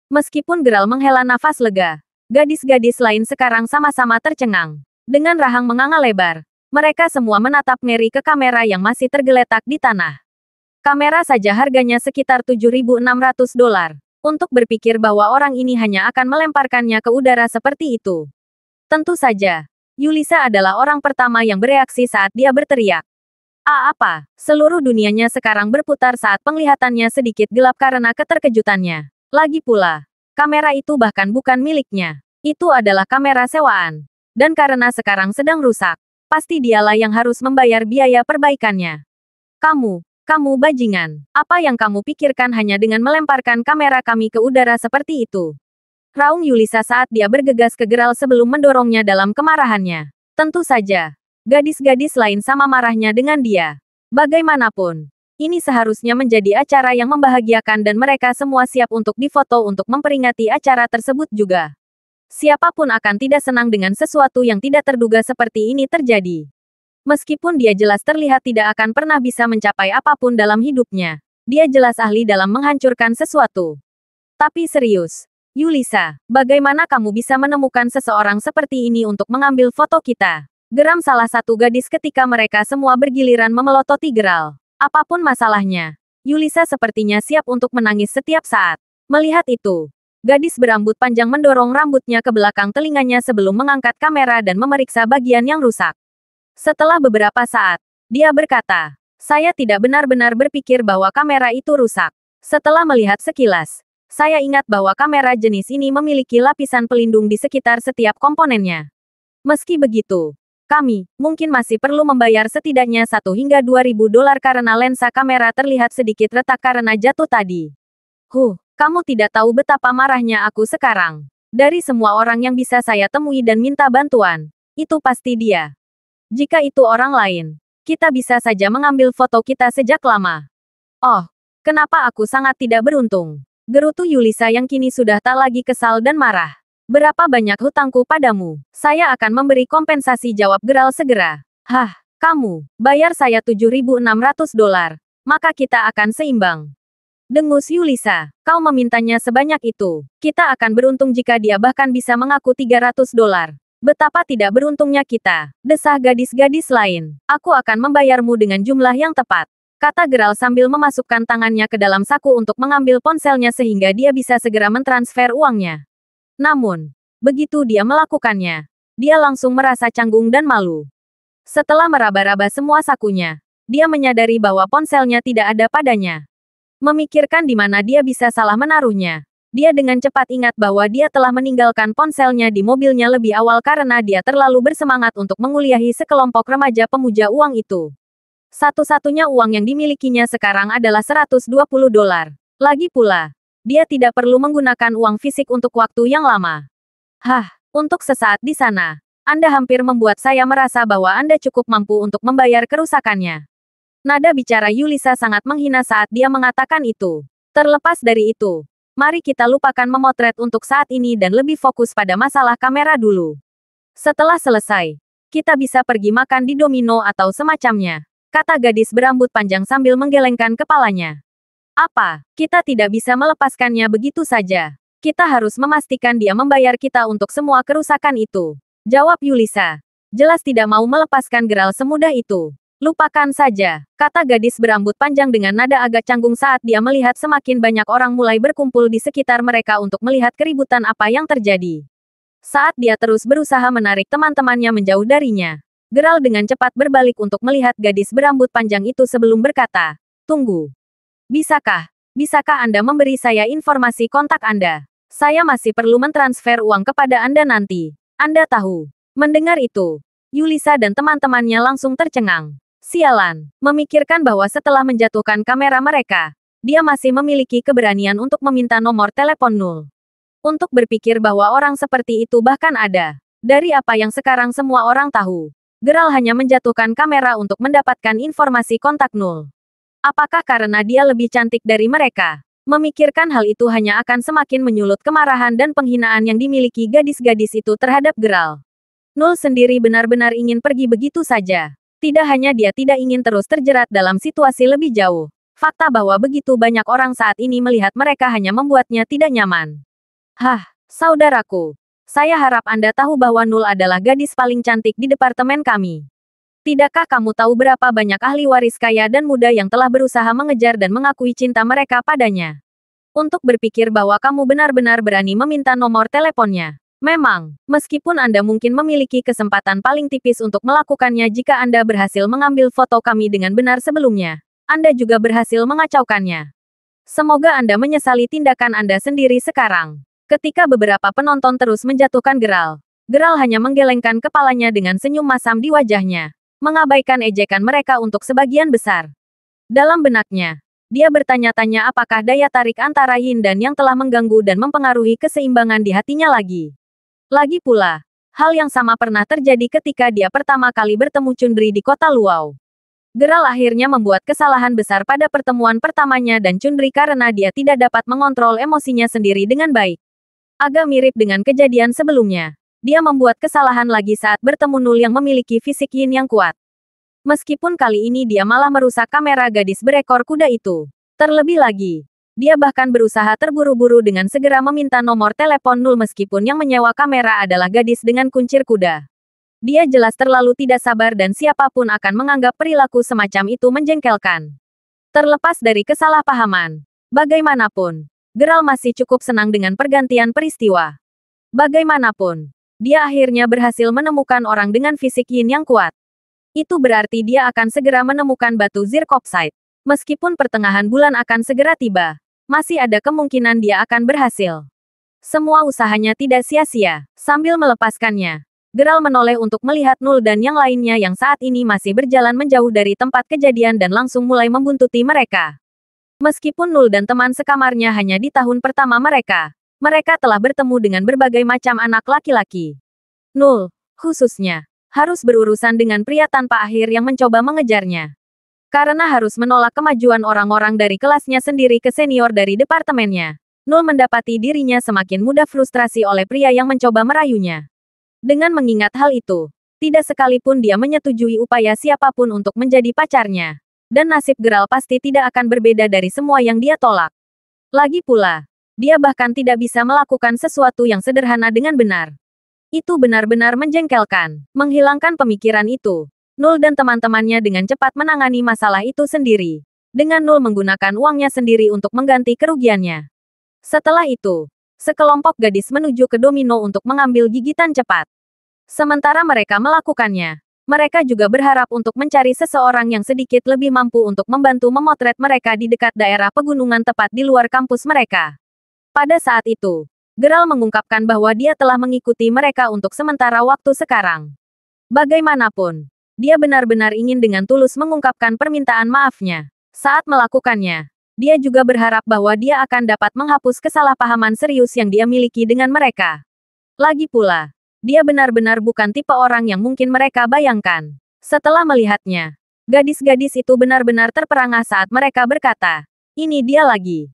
A: Meskipun Geralt menghela nafas lega, gadis-gadis lain sekarang sama-sama tercengang. Dengan rahang menganga lebar, mereka semua menatap ngeri ke kamera yang masih tergeletak di tanah. Kamera saja harganya sekitar $7.600. Untuk berpikir bahwa orang ini hanya akan melemparkannya ke udara seperti itu. Tentu saja, Yulisa adalah orang pertama yang bereaksi saat dia berteriak. Apa? Seluruh dunianya sekarang berputar saat penglihatannya sedikit gelap karena keterkejutannya. Lagi pula, kamera itu bahkan bukan miliknya. Itu adalah kamera sewaan. Dan karena sekarang sedang rusak, pasti dialah yang harus membayar biaya perbaikannya. Kamu bajingan. Apa yang kamu pikirkan hanya dengan melemparkan kamera kami ke udara seperti itu? Raung Yulisa saat dia bergegas ke Geralt sebelum mendorongnya dalam kemarahannya. Tentu saja, gadis-gadis lain sama marahnya dengan dia. Bagaimanapun, ini seharusnya menjadi acara yang membahagiakan dan mereka semua siap untuk difoto untuk memperingati acara tersebut juga. Siapapun akan tidak senang dengan sesuatu yang tidak terduga seperti ini terjadi. Meskipun dia jelas terlihat tidak akan pernah bisa mencapai apapun dalam hidupnya, dia jelas ahli dalam menghancurkan sesuatu. Tapi serius, Yulisa, bagaimana kamu bisa menemukan seseorang seperti ini untuk mengambil foto kita? Geram salah satu gadis ketika mereka semua bergiliran memelototi Geralt. Apapun masalahnya, Yulisa sepertinya siap untuk menangis setiap saat. Melihat itu, gadis berambut panjang mendorong rambutnya ke belakang telinganya sebelum mengangkat kamera dan memeriksa bagian yang rusak. Setelah beberapa saat, dia berkata, "Saya tidak benar-benar berpikir bahwa kamera itu rusak. Setelah melihat sekilas, saya ingat bahwa kamera jenis ini memiliki lapisan pelindung di sekitar setiap komponennya. Meski begitu, kami mungkin masih perlu membayar setidaknya $1 hingga $2.000 karena lensa kamera terlihat sedikit retak karena jatuh tadi." Kamu tidak tahu betapa marahnya aku sekarang. Dari semua orang yang bisa saya temui dan minta bantuan, itu pasti dia. Jika itu orang lain, kita bisa saja mengambil foto kita sejak lama. Oh, kenapa aku sangat tidak beruntung? Gerutu Yulisa yang kini sudah tak lagi kesal dan marah. Berapa banyak hutangku padamu? Saya akan memberi kompensasi, jawab Geralt segera. Kamu, bayar saya $7.600, maka kita akan seimbang. Dengus Yulisa, kau memintanya sebanyak itu. Kita akan beruntung jika dia bahkan bisa mengaku $300. Betapa tidak beruntungnya kita, desah gadis-gadis lain. Aku akan membayarmu dengan jumlah yang tepat, kata Geralt sambil memasukkan tangannya ke dalam saku untuk mengambil ponselnya sehingga dia bisa segera mentransfer uangnya. Namun, begitu dia melakukannya, dia langsung merasa canggung dan malu. Setelah meraba-raba semua sakunya, dia menyadari bahwa ponselnya tidak ada padanya. Memikirkan di mana dia bisa salah menaruhnya, dia dengan cepat ingat bahwa dia telah meninggalkan ponselnya di mobilnya lebih awal karena dia terlalu bersemangat untuk menguliahi sekelompok remaja pemuja uang itu. Satu-satunya uang yang dimilikinya sekarang adalah $120. Lagi pula, dia tidak perlu menggunakan uang fisik untuk waktu yang lama. Untuk sesaat di sana, Anda hampir membuat saya merasa bahwa Anda cukup mampu untuk membayar kerusakannya. Nada bicara Yulisa sangat menghina saat dia mengatakan itu. Terlepas dari itu, mari kita lupakan memotret untuk saat ini dan lebih fokus pada masalah kamera dulu. Setelah selesai, kita bisa pergi makan di Domino atau semacamnya, kata gadis berambut panjang sambil menggelengkan kepalanya. Apa? Kita tidak bisa melepaskannya begitu saja. Kita harus memastikan dia membayar kita untuk semua kerusakan itu, jawab Yulisa. Jelas tidak mau melepaskan Geralt semudah itu. Lupakan saja, kata gadis berambut panjang dengan nada agak canggung saat dia melihat semakin banyak orang mulai berkumpul di sekitar mereka untuk melihat keributan apa yang terjadi. Saat dia terus berusaha menarik teman-temannya menjauh darinya, Geralt dengan cepat berbalik untuk melihat gadis berambut panjang itu sebelum berkata, "Tunggu. Bisakah Anda memberi saya informasi kontak Anda? Saya masih perlu mentransfer uang kepada Anda nanti. Anda tahu." Mendengar itu, Yulisa dan teman-temannya langsung tercengang. Sialan, memikirkan bahwa setelah menjatuhkan kamera mereka, dia masih memiliki keberanian untuk meminta nomor telepon nul. Untuk berpikir bahwa orang seperti itu bahkan ada. Dari apa yang sekarang semua orang tahu, Geralt hanya menjatuhkan kamera untuk mendapatkan informasi kontak Null. Apakah karena dia lebih cantik dari mereka? Memikirkan hal itu hanya akan semakin menyulut kemarahan dan penghinaan yang dimiliki gadis-gadis itu terhadap Geralt. Null sendiri benar-benar ingin pergi begitu saja. Tidak hanya dia tidak ingin terus terjerat dalam situasi lebih jauh. Fakta bahwa begitu banyak orang saat ini melihat mereka hanya membuatnya tidak nyaman. Hah, saudaraku. Saya harap Anda tahu bahwa Null adalah gadis paling cantik di departemen kami. Tidakkah kamu tahu berapa banyak ahli waris kaya dan muda yang telah berusaha mengejar dan mengakui cinta mereka padanya? Untuk berpikir bahwa kamu benar-benar berani meminta nomor teleponnya. Memang, meskipun Anda mungkin memiliki kesempatan paling tipis untuk melakukannya jika Anda berhasil mengambil foto kami dengan benar sebelumnya, Anda juga berhasil mengacaukannya. Semoga Anda menyesali tindakan Anda sendiri sekarang. Ketika beberapa penonton terus menjatuhkan Geralt, Geralt hanya menggelengkan kepalanya dengan senyum masam di wajahnya, mengabaikan ejekan mereka untuk sebagian besar. Dalam benaknya, dia bertanya-tanya apakah daya tarik antara Yin dan Yang telah mengganggu dan mempengaruhi keseimbangan di hatinya lagi. Lagi pula, hal yang sama pernah terjadi ketika dia pertama kali bertemu Chundri di kota Luau. Geralt akhirnya membuat kesalahan besar pada pertemuan pertamanya dan Chundri karena dia tidak dapat mengontrol emosinya sendiri dengan baik. Agak mirip dengan kejadian sebelumnya. Dia membuat kesalahan lagi saat bertemu Null yang memiliki fisik Yin yang kuat. Meskipun kali ini dia malah merusak kamera gadis berekor kuda itu. Terlebih lagi, dia bahkan berusaha terburu-buru dengan segera meminta nomor telepon Null meskipun yang menyewa kamera adalah gadis dengan kuncir kuda. Dia jelas terlalu tidak sabar dan siapapun akan menganggap perilaku semacam itu menjengkelkan. Terlepas dari kesalahpahaman, bagaimanapun, Geralt masih cukup senang dengan pergantian peristiwa. Bagaimanapun, dia akhirnya berhasil menemukan orang dengan fisik Yin yang kuat. Itu berarti dia akan segera menemukan batu zircopsite. Meskipun pertengahan bulan akan segera tiba, masih ada kemungkinan dia akan berhasil. Semua usahanya tidak sia-sia. Sambil melepaskannya, Geralt menoleh untuk melihat Null dan yang lainnya yang saat ini masih berjalan menjauh dari tempat kejadian dan langsung mulai membuntuti mereka. Meskipun Null dan teman sekamarnya hanya di tahun pertama mereka telah bertemu dengan berbagai macam anak laki-laki. Null, khususnya, harus berurusan dengan pria tanpa akhir yang mencoba mengejarnya. Karena harus menolak kemajuan orang-orang dari kelasnya sendiri ke senior dari departemennya, Null mendapati dirinya semakin mudah frustrasi oleh pria yang mencoba merayunya. Dengan mengingat hal itu, tidak sekalipun dia menyetujui upaya siapapun untuk menjadi pacarnya. Dan nasib Geralt pasti tidak akan berbeda dari semua yang dia tolak. Lagi pula, dia bahkan tidak bisa melakukan sesuatu yang sederhana dengan benar. Itu benar-benar menjengkelkan. Menghilangkan pemikiran itu, Null dan teman-temannya dengan cepat menangani masalah itu sendiri. Dengan Null menggunakan uangnya sendiri untuk mengganti kerugiannya. Setelah itu, sekelompok gadis menuju ke Domino untuk mengambil gigitan cepat. Sementara mereka melakukannya, mereka juga berharap untuk mencari seseorang yang sedikit lebih mampu untuk membantu memotret mereka di dekat daerah pegunungan tepat di luar kampus mereka. Pada saat itu, Geralt mengungkapkan bahwa dia telah mengikuti mereka untuk sementara waktu sekarang. Bagaimanapun, dia benar-benar ingin dengan tulus mengungkapkan permintaan maafnya. Saat melakukannya, dia juga berharap bahwa dia akan dapat menghapus kesalahpahaman serius yang dia miliki dengan mereka. Lagi pula, dia benar-benar bukan tipe orang yang mungkin mereka bayangkan. Setelah melihatnya, gadis-gadis itu benar-benar terperangah saat mereka berkata, "Ini dia lagi."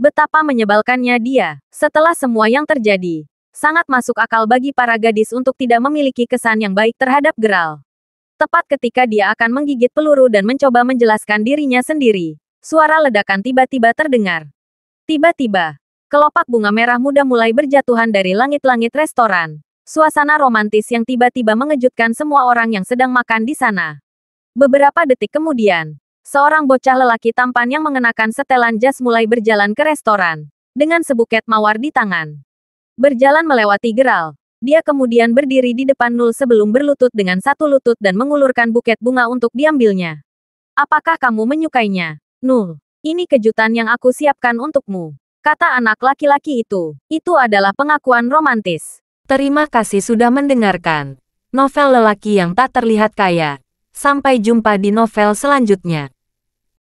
A: Betapa menyebalkannya dia. Setelah semua yang terjadi, sangat masuk akal bagi para gadis untuk tidak memiliki kesan yang baik terhadap Geralt. Tepat ketika dia akan menggigit peluru dan mencoba menjelaskan dirinya sendiri, suara ledakan tiba-tiba terdengar. Tiba-tiba, kelopak bunga merah muda mulai berjatuhan dari langit-langit restoran. Suasana romantis yang tiba-tiba mengejutkan semua orang yang sedang makan di sana. Beberapa detik kemudian, seorang bocah lelaki tampan yang mengenakan setelan jas mulai berjalan ke restoran, dengan sebuket mawar di tangan. Berjalan melewati Geralt, dia kemudian berdiri di depan Null sebelum berlutut dengan satu lutut dan mengulurkan buket bunga untuk diambilnya. "Apakah kamu menyukainya, Null? Ini kejutan yang aku siapkan untukmu," kata anak laki-laki itu. Itu adalah pengakuan romantis. Terima kasih sudah mendengarkan novel lelaki yang tak terlihat kaya. Sampai jumpa di novel selanjutnya.